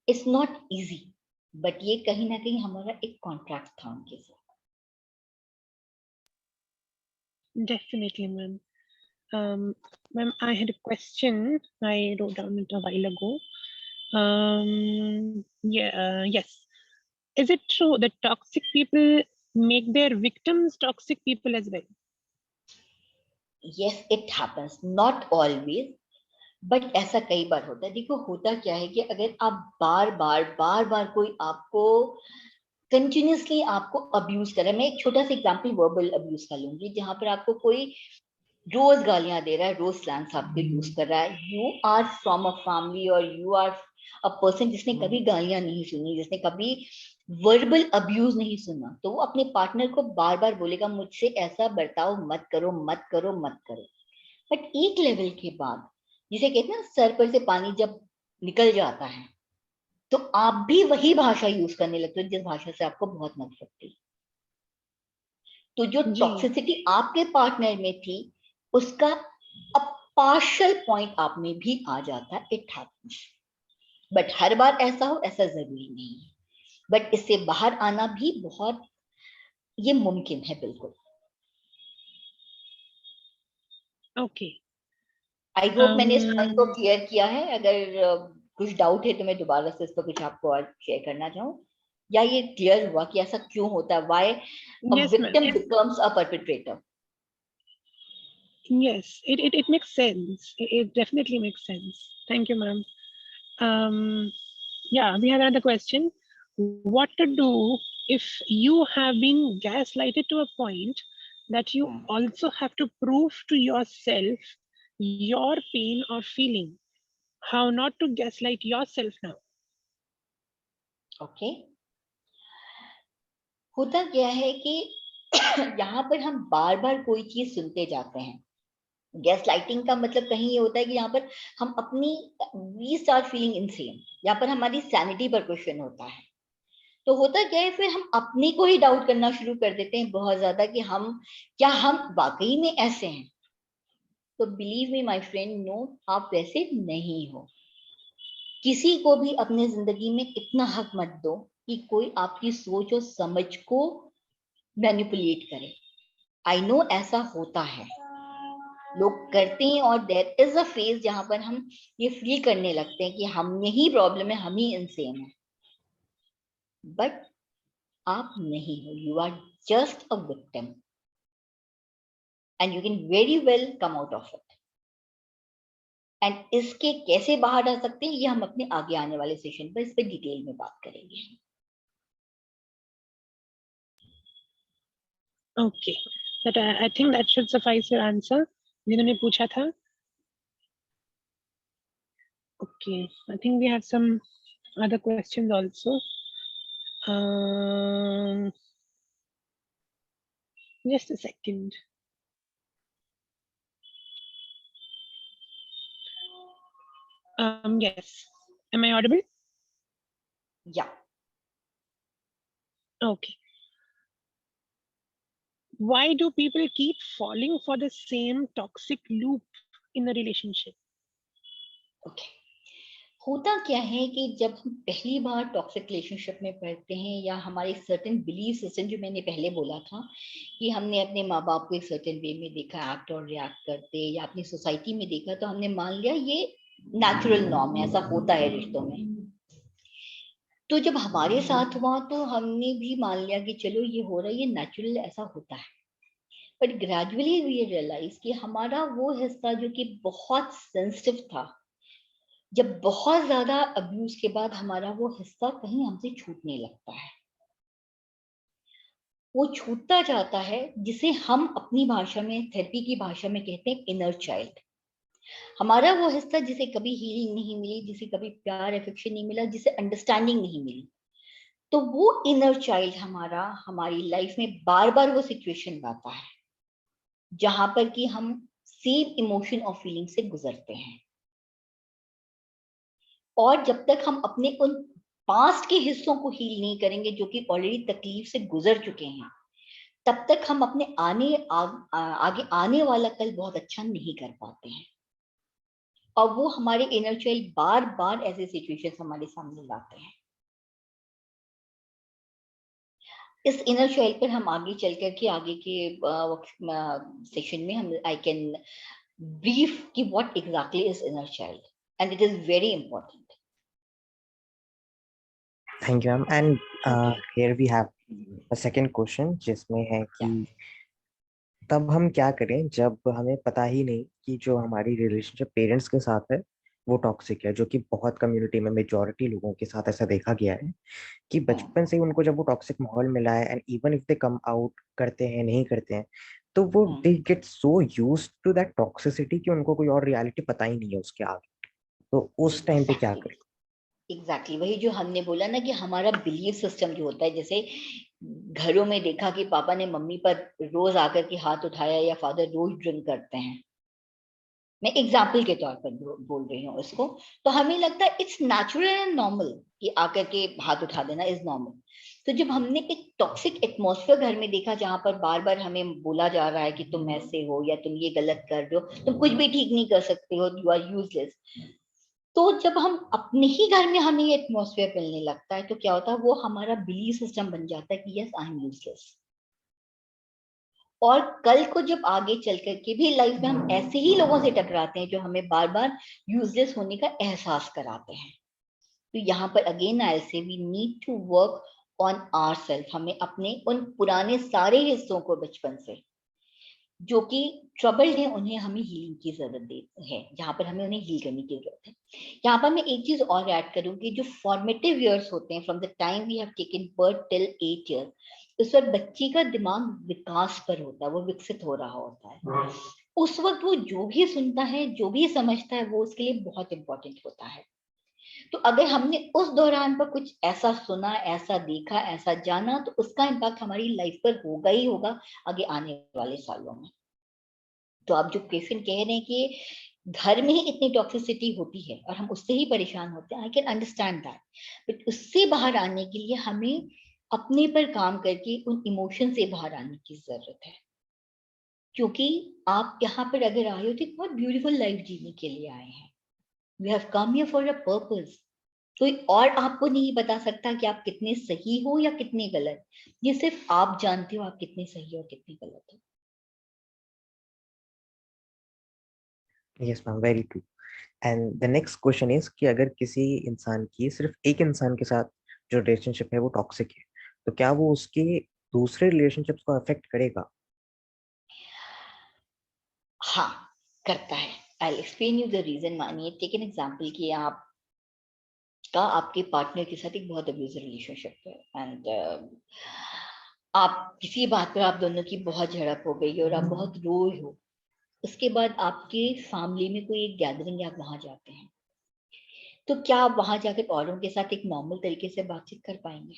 इट्स नॉट इजी, बट ये कहीं ना कहीं हमारा एक कॉन्ट्रैक्ट था उनके साथ। Definitely, ma'am. Ma'am, I had a question I wrote down it a while ago. Yes. Is it true that toxic people make their victims toxic people as well? Yes, it happens, not always, but ऐसा कई बार होता है। देखो, होता क्या है कि अगर आप बार बार कोई आपको कंटिन्यूसली आपको अब्यूज कर रहा है, मैं एक छोटा सा एग्जांपल वर्बल अब्यूज का लूंगी, जहां पर आपको कोई रोज गालियां दे रहा है, रोज स्लैंग्स आपको यूज कर रहा है, you are from a family और यू आर अ पर्सन जिसने कभी गालियां नहीं सुनी, जिसने कभी वर्बल अब्यूज नहीं सुना, तो वो अपने पार्टनर को बार बार बोलेगा मुझसे ऐसा बर्ताव मत करो, मत करो, मत करो। बट एक लेवल के बाद, जिसे कहते हैं ना, सर पर से पानी जब निकल जाता है, तो आप भी वही भाषा यूज करने लगते हो जिस भाषा से आपको बहुत नफरत थी। तो जो जी टॉक्सिसिटी आपके पार्टनर में थी, उसका अब पार्शियल पॉइंट आप में भी आ जाता है। इट हैपेंस, बट हर बार ऐसा हो ऐसा जरूरी नहीं है। बट इससे बाहर आना भी बहुत, ये मुमकिन है बिल्कुल। ओके। आई होप मैंने इस पॉइंट को क्लियर किया है। अगर कुछ डाउट है तो मैं दोबारा से इस पर कुछ आपको और शेयर करना चाहूँ, या ये क्लियर हुआ कि ऐसा क्यों होता है, why a Yes, ma'am. Victim becomes a perpetrator? Yes, it makes sense. It definitely makes sense. Thank you, ma'am. Yeah, we have another question. What to do if you have been gaslighted to a point that you also have to prove to yourself your pain or feeling? How not to gaslight yourself now? Okay, होता क्या है कि यहाँ पर हम बार बार कोई चीज सुनते जाते हैं। गैस लाइटिंग का मतलब कहीं ये होता है कि यहाँ पर हम अपनी, वी स्टार्ट फीलिंग इनसेन, यहाँ पर हमारी सैनिटी पर क्वेश्चन होता है। तो होता क्या है, फिर हम अपने को ही डाउट करना शुरू कर देते हैं बहुत ज्यादा, कि हम, क्या हम वाकई में ऐसे हैं? तो believe me my friend, no, आप वैसे नहीं हो। किसी को भी अपने जिंदगी में इतना हक मत दो कि कोई आपकी सोच और समझ को मैनिपुलेट करे। आई नो ऐसा होता है, लोग करते हैं, और देयर इज अ फेज जहां पर हम ये फील करने लगते हैं कि हम में ही प्रॉब्लम है, हम ही इनसेन है। बट आप नहीं हो, you are just a victim and you can very well come out of it. And इसके कैसे बाहर आ सकते हैं, ये हम अपने आगे आने वाले सेशन पर इस पर डिटेल में बात करेंगे। Okay, that I think that should suffice your answer. जिन्होंने पूछा था. Okay, I think we have some other questions also. Just a second. Yes. Am I audible? Yeah. Okay. Why do people keep falling for the same toxic loop in a relationship? Okay. होता क्या है कि जब हम पहली बार toxic relationship में पड़ते हैं, या हमारे सर्टेन बिलीफ सिस्टम, जो मैंने पहले बोला था कि हमने अपने माँ बाप को एक सर्टेन वे में देखा एक्ट और रिएक्ट करते, या अपनी सोसाइटी में देखा, तो हमने मान लिया ये नेचुरल नॉर्म है, ऐसा होता है रिश्तों में। तो जब हमारे साथ हुआ तो हमने भी मान लिया कि चलो ये हो रहा है, ये नेचुरल, ऐसा होता है। बट ग्रेजुअली वी रियलाइज कि हमारा वो हिस्सा जो कि बहुत सेंसिटिव था, जब बहुत ज्यादा अब्यूज के बाद हमारा वो हिस्सा कहीं हमसे छूटने लगता है, वो छूटता जाता है, जिसे हम अपनी भाषा में, थेरेपी की भाषा में कहते हैं इनर चाइल्ड। हमारा वो हिस्सा जिसे कभी हीलिंग नहीं मिली, जिसे कभी प्यार अफेक्शन नहीं मिला, जिसे अंडरस्टैंडिंग नहीं मिली, तो वो इनर चाइल्ड हमारा हमारी लाइफ में बार बार वो सिचुएशन लाता है जहां पर कि हम सेम इमोशन और फीलिंग से गुजरते हैं। और जब तक हम अपने उन पास्ट के हिस्सों को हील नहीं करेंगे, जो कि ऑलरेडी तकलीफ से गुजर चुके हैं, तब तक हम अपने आगे आने वाला कल बहुत अच्छा नहीं कर पाते हैं। और वो हमारे इनर चाइल्ड बार बार ऐसे सिचुएशंस हमारे सामने लाते हैं। इस इनर चाइल्ड पर हम आगे चल करके आगे के सेशन में हम आई कैन ब्रीफ कि what exactly is inner child, and it is very important. Thank you, ma'am. And here we have a second question, जिसमें है कि तब हम क्या करें जब हमें पता ही नहीं कि जो हमारी रिलेशनशिप पेरेंट्स के साथ है वो टॉक्सिक है, जो कि बहुत कम्युनिटी में मेजॉरिटी लोगों के साथ ऐसा देखा गया है कि बचपन से ही उनको जब वो टॉक्सिक माहौल मिला है, and even if they come out करते हैं नहीं करते हैं, तो वो they get so used to that toxicity कि उनको कोई और रियलिटी पता ही नहीं है उसके आगे। तो उस टाइम पे क्या करें? एग्जैक्टली वही जो हमने बोला ना कि हमारा बिलीफ सिस्टम जो होता है, जैसे घरों में देखा कि पापा ने मम्मी पर रोज आकर के हाथ उठाया, या फादर रोज ड्रिंक करते हैं, मैं एग्जाम्पल के तौर पर बोल रही हूँ इसको, तो हमें लगता है इट्स नेचुरल एंड नॉर्मल कि आकर के हाथ उठा देना इज नॉर्मल। तो जब हमने एक टॉक्सिक एटमॉस्फेयर घर में देखा, जहां पर बार बार हमें बोला जा रहा है कि तुम ऐसे हो, या तुम ये गलत कर रहे हो, तुम कुछ भी ठीक नहीं कर सकते हो, यू आर यूजलेस, तो जब हम अपने ही घर में हमें ये एटमॉस्फेयर मिलने लगता है, तो क्या होता है, वो हमारा बिलीफ सिस्टम बन जाता है कि यस आई एम यूजलेस। और कल को जब आगे चल करके भी लाइफ में हम ऐसे ही लोगों से टकराते हैं जो हमें बार बार यूजलेस होने का एहसास कराते हैं, तो यहाँ पर again I say we need to work on ourselves. हमें अपने उन पुराने सारे हिस्सों को बचपन से जो कि ट्रबल्ड है, उन्हें हमें हीलिंग की जरूरत है, जहां पर हमें उन्हें हील करने की जरूरत है। यहाँ पर मैं एक चीज और ऐड करूंगी, जो फॉर्मेटिव ईयर्स होते हैं from the time we have taken birth till 8 year, उस वक्त बच्ची का दिमाग विकास पर होता है, वो विकसित हो रहा होता है। उस वक्त वो जो भी सुनता है, जो भी समझता है, वो उसके लिए बहुत इंपॉर्टेंट होता है। तो अगर हमने उस दौरान पर कुछ ऐसा सुना, ऐसा देखा, ऐसा जाना, तो उसका इम्पैक्ट हमारी लाइफ पर होगा ही होगा आगे आने वाले सालों में। तो आप जो क्वेश्चन कह रहे हैं कि घर में ही इतनी टॉक्सिसिटी होती है और हम उससे ही परेशान होते हैं, I can understand that, but उससे बाहर आने के लिए हमें अपने पर काम करके उन इमोशन से बाहर आने की जरूरत है। क्योंकि आप यहाँ पर अगर आए हो तो बहुत ब्यूटीफुल लाइफ जीने के लिए आए हैं। We have come here for a purpose, कोई और आपको नहीं बता सकता कि आप कितने सही हो या कितने गलत। ये सिर्फ आप जानते हो आप कितने सही और कितने गलत हो। Yes ma'am, very true. And the next question is कि अगर किसी इंसान की, सिर्फ एक इंसान के साथ जो रिलेशनशिप है वो टॉक्सिक है, तो क्या वो उसके दूसरे रिलेशनशिप्स को अफेक्ट करेगा? हाँ, करता है। I explain you the reason. मानिए, टेक एन एग्जांपल कि आप का आपके पार्टनर के साथ एक बहुत अब्यूजिव रिलेशनशिप है एंड आप किसी बात पर आप दोनों की बहुत झड़प हो गई और आप बहुत रोए हो। उसके बाद आपके फैमिली में कोई एक गैदरिंग है, आप वहां जाते हैं, तो क्या आप वहां जाकर औरों के साथ एक नॉर्मल तरीके से बातचीत कर पाएंगे?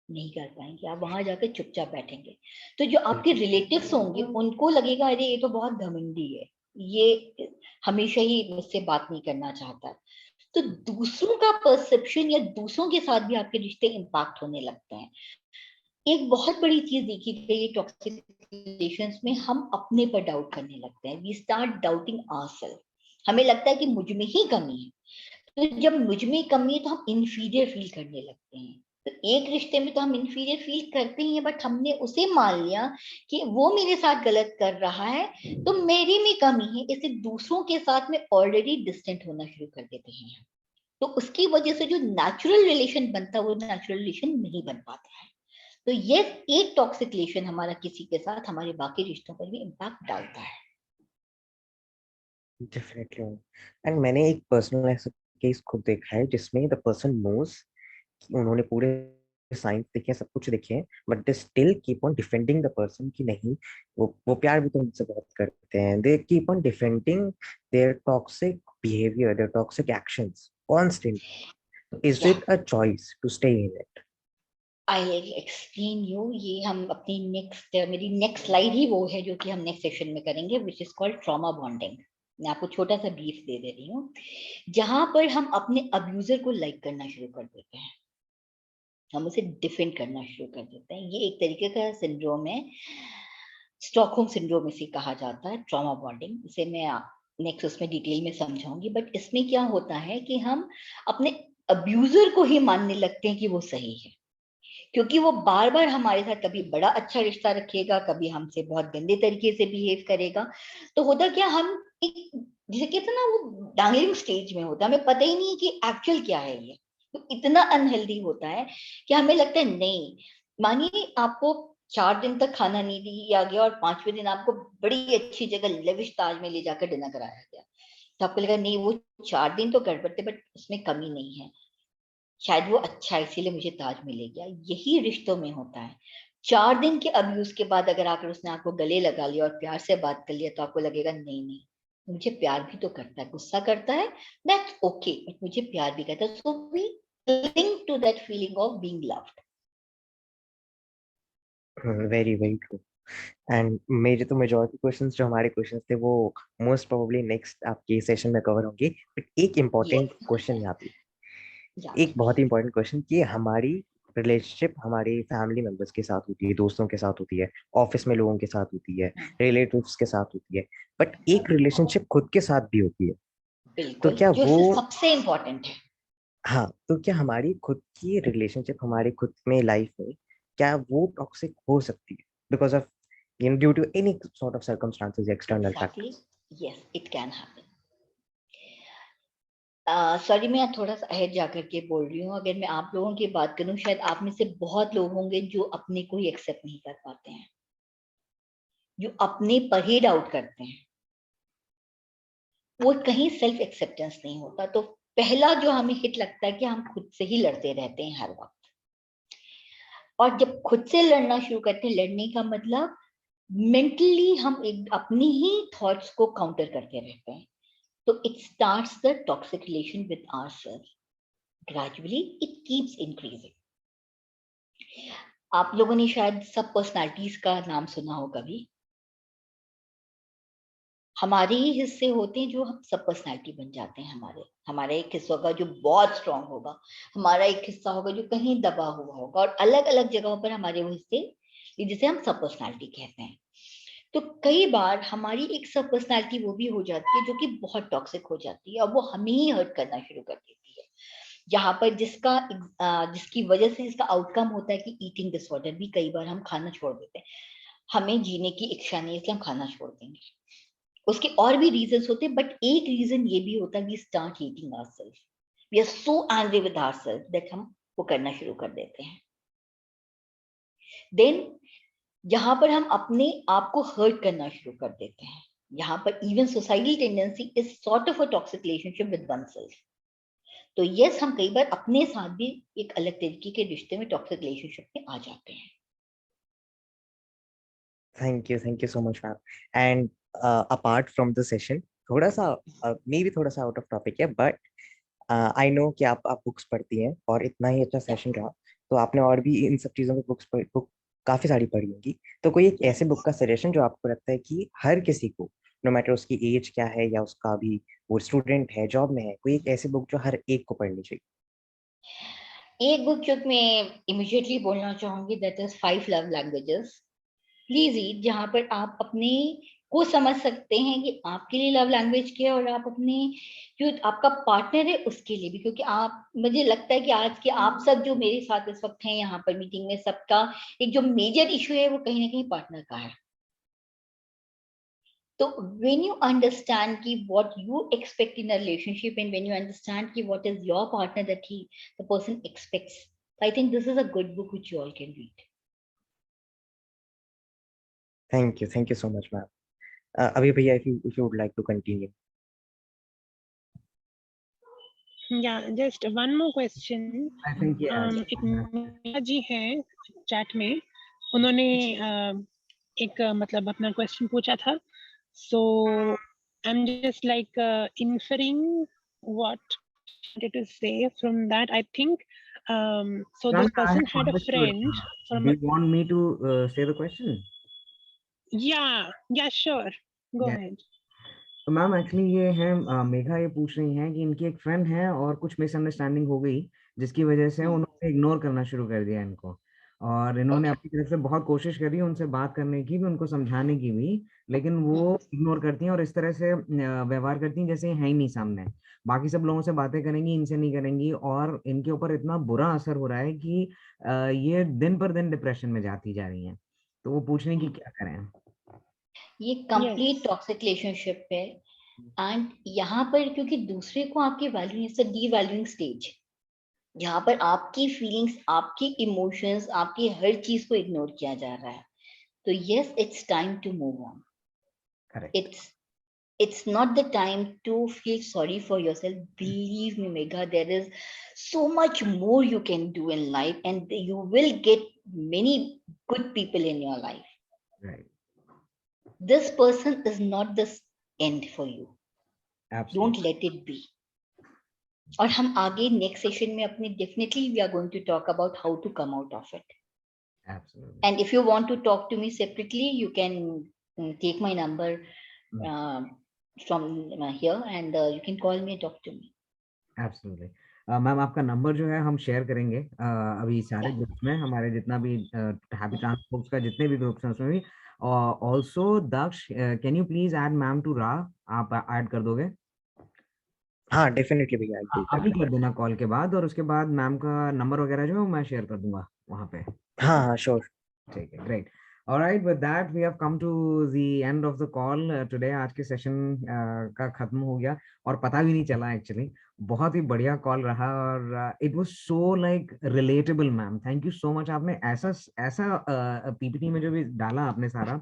नहीं कर पाएंगे। आप वहां जाकर चुपचाप बैठेंगे। तो जो आपके रिलेटिव्स होंगे उनको लगेगा अरे ये तो बहुत घमंडी है, ये हमेशा ही मुझसे बात नहीं करना चाहता। तो दूसरों का परसेप्शन या दूसरों के साथ भी आपके रिश्ते इम्पैक्ट होने लगते हैं। एक बहुत बड़ी चीज देखी गई टॉक्सिक रिलेशंस में, हम अपने पर डाउट करने लगते हैं। We start doubting ourselves. हमें लगता है कि मुझ में ही कमी है। तो जब मुझ में कमी है तो हम इंफीरियर फील करने लगते हैं। तो एक रिश्ते में तो हम इंफीरियर फील करते ही हैं, बट हमने उसे मान लिया कि वो मेरे साथ गलत कर रहा है तो मेरी में कमी है, इसे दूसरों के साथ में ऑलरेडी डिस्टेंट होना शुरू कर देते हैं। तो उसकी वजह से जो नेचुरल रिलेशन बनता है वो नेचुरल रिलेशन नहीं बन पाता है। तो ये एक टॉक्सिक रिलेशन हमारा किसी के साथ हमारे बाकी रिश्तों पर भी इम्पैक्ट डालता है। डेफिनेटली। एंड मैंने एक पर्सनल ऐसा केस खुद देखा है जिसमें द पर्सन नोज कि उन्होंने पूरे साइंस देखे हैं, सब कुछ देखे हैं, but they still keep on defending the person कि नहीं, वो प्यार भी तो मुझसे बहुत करते हैं। They keep on defending their toxic behaviour, their toxic actions constantly. Is yeah it a choice to stay in it? I explain you. ये हम अपनी मेरी नेक्स्ट स्लाइड ही वो है जो कि हम नेक्स्ट सेशन में करेंगे, which is called trauma bonding. मैं आपको छोटा सा ब्रीफ दे रही हूँ, जहां पर हम अपने अब्यूजर को लाइक करना शुरू कर देते हैं, हम उसे डिफेंड करना शुरू कर देते हैं। ये एक तरीके का सिंड्रोम है, स्टॉकहोम सिंड्रोम इसे कहा जाता है, ट्रॉमा बॉन्डिंग। इसे मैं नेक्स्ट उसमें डिटेल में समझाऊंगी। बट इसमें क्या होता है कि हम अपने अब्यूजर को ही मानने लगते हैं कि वो सही है, क्योंकि वो बार बार हमारे साथ कभी बड़ा अच्छा रिश्ता रखेगा, कभी हमसे बहुत गंदे तरीके से बिहेव करेगा। तो होता क्या, हम एक, जिसे कहते हैं ना, वो डांगलिंग स्टेज में होता है, हमें पता ही नहीं कि एक्चुअल क्या है ये। तो इतना अनहेल्दी होता है कि हमें लगता है नहीं। मानिए आपको 4 दिन तक खाना नहीं दिया गया और 5वें दिन आपको बड़ी अच्छी जगह लेविश ताज में ले जाकर डिनर कराया गया, तो आपको लगा नहीं, वो 4 दिन तो गड़बड़ थे बट उसमें कमी नहीं है, शायद वो अच्छा है इसीलिए मुझे ताज मिल गया। यही रिश्तों में होता है। 4 दिन के अब्यूज के बाद अगर आकर उसने आपको गले लगा लिया और प्यार से बात कर लिया, तो आपको लगेगा नहीं नहीं, मुझे प्यार भी तो करता है, गुस्सा करता है, दैट्स ओके, बट मुझे प्यार भी करता है। So we cling to that feeling of being loved. Very very true. And मेरे तो मेजॉरिटी क्वेश्चंस जो हमारे क्वेश्चंस थे वो मोस्ट प्रोबेबली नेक्स्ट आपके सेशन में कवर होंगे, बट एक इम्पॉर्टेंट यस, क्वेश्चन यहाँ पे, या एक बहुत ही इंपॉर्टेंट क्वेश्चन कि हमारी रिलेशनशिप हमारे फैमिली मेंबर्स के साथ होती है, दोस्तों के साथ होती है, ऑफिस में लोगों के साथ होती है, रिलेटिव्स के साथ होती है, बट एक रिलेशनशिप खुद के साथ भी होती है। तो बिल्कुल, क्या जो वो, सबसे इम्पोर्टेंट है। हाँ, तो क्या हमारी खुद की रिलेशनशिप हमारी खुद में लाइफ में, क्या वो टॉक्सिक हो सकती है because of due to any sort of circumstances, external exactly, factors? Yes, it can happen. Sorry, मैं थोड़ा सा अहेड जाकर के बोल रही हूँ। अगर मैं आप लोगों की बात करूं, शायद आप में से बहुत लोग होंगे जो अपने को ही एक्सेप्ट नहीं कर पाते हैं, जो अपने पर ही डाउट करते हैं। वो कहीं सेल्फ एक्सेप्टेंस नहीं होता। तो पहला जो हमें हिट लगता है कि हम खुद से ही लड़ते रहते हैं हर वक्त। और जब खुद से लड़ना शुरू करते हैं, लड़ने का मतलब मेंटली हम एक अपनी ही थॉट्स को काउंटर करते रहते हैं। तो it starts the toxic relation with ourselves. Gradually it keeps increasing. आप लोगों ने शायद सब पर्सनालिटीज का नाम सुना हो कभी। हमारे ही हिस्से होते हैं जो हम सब पर्सनालिटी बन जाते हैं। हमारा एक हिस्सा होगा जो बहुत स्ट्रांग होगा, हमारा एक हिस्सा होगा जो कहीं दबा हुआ होगा, और अलग अलग जगहों पर हमारे वो हिस्से, जिसे हम सब पर्सनालिटी कहते हैं। तो कई बार हमारी एक सब पर्सनालिटी वो भी हो जाती है जो कि बहुत टॉक्सिक हो जाती है और वो हमें ही हर्ट करना शुरू कर देती है। जहां पर जिसकी वजह से इसका आउटकम होता है कि ईटिंग डिसऑर्डर भी कई बार हम खाना छोड़ देते हैं, हमें जीने की इच्छा नहीं है इसलिए हम खाना छोड़ देंगे। उसके और भी रीजंस होते हैं, बट एक रीजन ये भी होता है we start hating ourselves, we are so angry with ourselves that हम वो करना शुरू कर देते हैं। देन जहां पर हम अपने आप को हर्ट करना शुरू कर देते हैं, यहाँ पर even societal tendency is sort of a toxic relationship with oneself. तो यस, हम कई बार अपने साथ भी एक अलग तरीके के रिश्ते में, टॉक्सिक रिलेशनशिप में आ जाते हैं। Thank you so much ma'am. And apart from the session, थोड़ा सा मे बी थोड़ा सा आउट ऑफ टॉपिक है, बट आई नो कि आप बुक्स पढ़ती हैं और इतना ही अच्छा सेशन रहा तो आपने और भी इन सब चीज़ों की बुक काफ़ी सारी पढ़ी होंगी। तो कोई एक ऐसे बुक का सजेशन जो आपको लगता है कि हर किसी को, नो मैटर उसकी एज क्या है या उसका भी वो स्टूडेंट है, जॉब में है, कोई एक ऐसी बुक जो हर एक को पढ़नी चाहिए? एक बुक जो मैं इमीडिएटली बोलना चाहूंगी that is 5 love languages. Please read, जहां पर आप अपने को समझ सकते हैं कि आपके लिए लव लैंग्वेज क्या है, और आप अपने जो आपका पार्टनर है उसके लिए भी। क्योंकि आप, मुझे लगता है कि आज के आप सब जो मेरे साथ इस वक्त हैं यहाँ पर मीटिंग में, सबका एक जो मेजर इशू है वो कहीं ना कहीं पार्टनर का है। तो when you understand ki what you expect in a relationship, and when you understand ki what is your partner that the person expects, I think this is a good book which you all can read. Thank you so much, ma'am. Abhi bhaiya, if you would like to continue. Yeah, just one more question. I think yes. एक मीरा जी हैं chat में, उन्होंने एक मतलब अपना question पूछा था, so I'm just like inferring what she wanted to say from that. I think so this Prank, I person have had a understood. friend from Do you want me to say the question? yeah sure, go Yeah. ahead. तो ma'am actually ये है मेघा ये पूछ रही हैं कि इनकी एक फ्रेंड है और कुछ मिसअंडरस्टैंडिंग हो गई जिसकी वजह से उन्होंने इग्नोर करना शुरू कर दिया इनको, और इन्होंने अपनी तरफ से बहुत कोशिश करी उनसे बात करने की भी, उनको समझाने की भी, लेकिन वो इग्नोर करती हैं और इस तरह से व्यवहार करती हैं जैसे ये है ही नहीं सामने। बाकी सब लोगों से बातें करेंगी, इनसे नहीं करेंगी, और इनके ऊपर इतना बुरा असर हो रहा है कि ये दिन पर दिन डिप्रेशन में जाती जा रही हैं। तो वो पूछ रही कि क्या करें। ये कंप्लीट टॉक्सिक रिलेशनशिप है। एंड यहाँ पर क्योंकि दूसरे को आपकी वैल्यू, इट्स अ डीवैल्यूइंग स्टेज, जहाँ पर आपकी फीलिंग्स, आपकी इमोशंस, आपकी हर चीज को इग्नोर किया जा रहा है। तो yes, it's time to move on. Correct. It's not the time to feel sorry for yourself. Believe me, Megha, there is so much more you can do in life, and you will get many good people in your life. Right. This person is not the end for you. Absolutely. Don't let it be. और हम आगे next session में अपने definitely we are going to talk about how to come out of it. Absolutely. And if you want to talk to me separately, you can take my number from here, and you can call me and talk to me. Absolutely. Ma'am आपका number जो है हम share करेंगे अभी सारे groups में, हमारे जितना भी हैप्पी ट्रांसपोर्ट्स का जितने भी ग्रुप्स हैं उसमें भी। Also Daksh, can you please add ma'am to रा, आप ऐड कर दोगे? हाँ डेफिनेटली भैया, अभी कर देना कॉल के बाद, और उसके बाद मैम का नंबर वगैरह जो है मैं शेयर कर दूंगा वहाँ पे। हाँ श्योर। ठीक है, great. Alright, with that we have come to the end of the call today. आज के सेशन का खत्म हो गया और पता भी नहीं चला एक्चुअली। बहुत ही बढ़िया कॉल रहा और it was so like relatable. Ma'am thank you so much. आपने ऐसा ऐसा पीपीटी में जो भी डाला आपने सारा,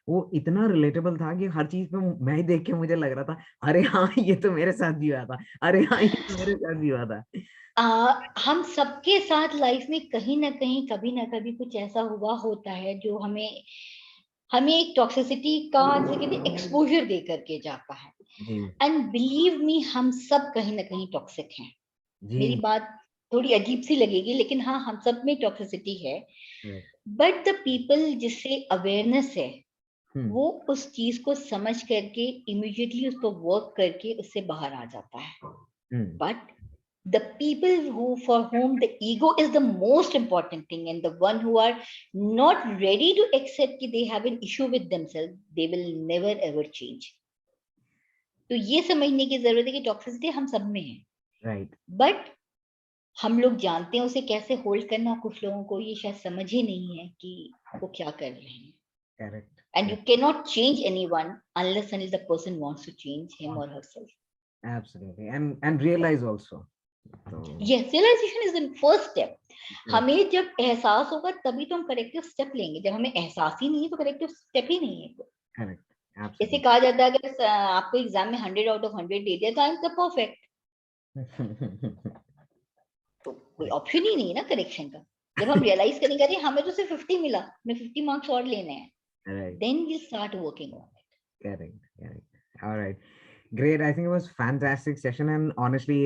वो इतना रिलेटेबल था कि हर चीज पे मैं ही देख के मुझे लग रहा था अरे हाँ ये तो मेरे साथ भी हुआ था, अरे हाँ ये तो मेरे साथ भी हुआ था। हम सबके साथ लाइफ में कहीं ना कहीं कभी ना कभी कुछ ऐसा हुआ होता है जो हमें एक टॉक्सिसिटी का जैसे कहते हैं एक्सपोजर दे करके जाता है। एंड बिलीव मी, हम सब कहीं ना कहीं टॉक्सिक हैं। मेरी बात थोड़ी अजीब सी लगेगी, लेकिन हाँ, हम सब में टॉक्सिसिटी है। बट द पीपल जिससे अवेयरनेस है, वो उस चीज को समझ करके इमीडिएटली उस पर वर्क करके उससे बाहर आ जाता है। But the people for whom the ego is the most important thing, and the one who are not ready to accept that they have an issue with themselves, they will never ever change. तो ये समझने की जरूरत है कि toxicity हम सब में है, राइट, बट हम लोग जानते हैं उसे कैसे होल्ड करना, कुछ लोगों को ये शायद समझ ही नहीं है कि वो क्या कर रहे हैं। Correct. And you cannot change anyone unless until the person wants to change him or herself. Absolutely. And realize also. So, Yes, realization is the first step. हमें जब एहसास होगा तभी तो हम करेक्टिव स्टेप लेंगे। जब हमें एहसास ही नहीं है तो करेक्टिव स्टेप ही नहीं है। correct. जैसे Absolutely. कहा जाता है अगर आपको एग्जाम में 100 आउट ऑफ 100 दे दिया तो आई एम द परफेक्ट, तो कोई ऑप्शन ही नहीं है ना करेक्शन का। जब हम रियलाइज करेंगे अरे हमें तो सिर्फ 50 मिला, हमें 50 मार्क्स और लेने हैं, Right. then we start working on it. Correct. Correct. All right. Great. I think it was fantastic session and honestly,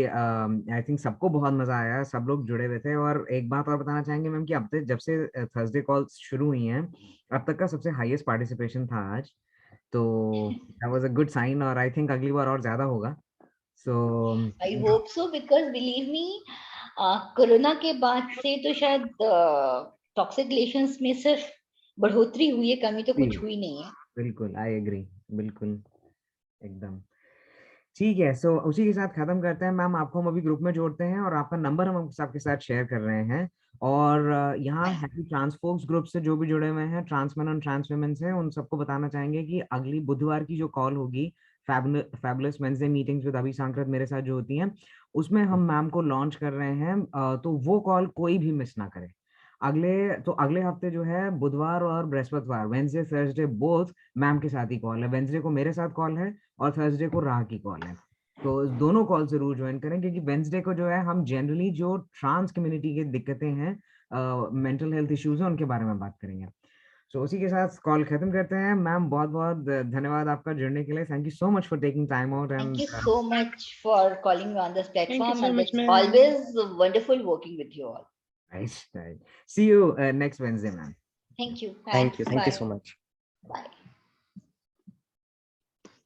I think सबको बहुत मजा आया, सब लोग जुड़े हुए थे। और एक बात और बताना चाहेंगे मैम कि अब तक जब से थर्सडे कॉल्स शुरू हुई हैं, अब तक का सबसे हाईएस्ट पार्टिसिपेशन था आज, तो that was a good sign और I think अगली बार और ज्यादा होगा। So I hope so because believe me, corona के बाद से तो शायद टॉक्सिक रिलेशंस में सिर्फ बढ़ोतरी हुई है, कमी तो कुछ हुई नहीं है। बिल्कुल, आई एग्री, बिल्कुल एकदम ठीक है। सो उसी के साथ खत्म करते हैं मैम। आपको हम अभी ग्रुप में जोड़ते हैं और आपका नंबर हम सबके साथ शेयर कर रहे हैं। और यहाँ हैप्पी ट्रांसफोक्स ग्रुप से जो भी जुड़े हुए हैं, ट्रांसमैन और ट्रांस वुमेन से, उन सबको बताना चाहेंगे कि अगली बुधवार की जो कॉल होगी फैबुलस वेडनेसडे मीटिंग्स विद अभी सांकृत मेरे साथ जो होती हैं, उसमें हम मैम को लॉन्च कर रहे हैं। तो वो कॉल कोई भी मिस ना करे। अगले हफ्ते जो है बुधवार और बृहस्पतिवार, वेडनेसडे थर्सडे बोथ मैम के साथ ही कॉल है। वेडनेसडे को मेरे साथ कॉल है और थर्सडे को राह की कॉल है। तो दोनों कॉल जरूर ज्वाइन करें, क्योंकि वेडनेसडे को जो है हम जनरली जो ट्रांस कम्युनिटी की दिक्कतें हैं, मेंटल हेल्थ इश्यूज हैं, उनके बारे में बात करेंगे। तो उसी के साथ कॉल खत्म करते हैं। मैम बहुत बहुत धन्यवाद आपका जुड़ने के लिए। Thank you so much for taking time out Thank you so much for calling me on this platform, so and much, it's ma'am. always wonderful working with you all. Right. See you next Wednesday, ma'am. Thank you. Thank you. Thank you Bye. so much. Bye.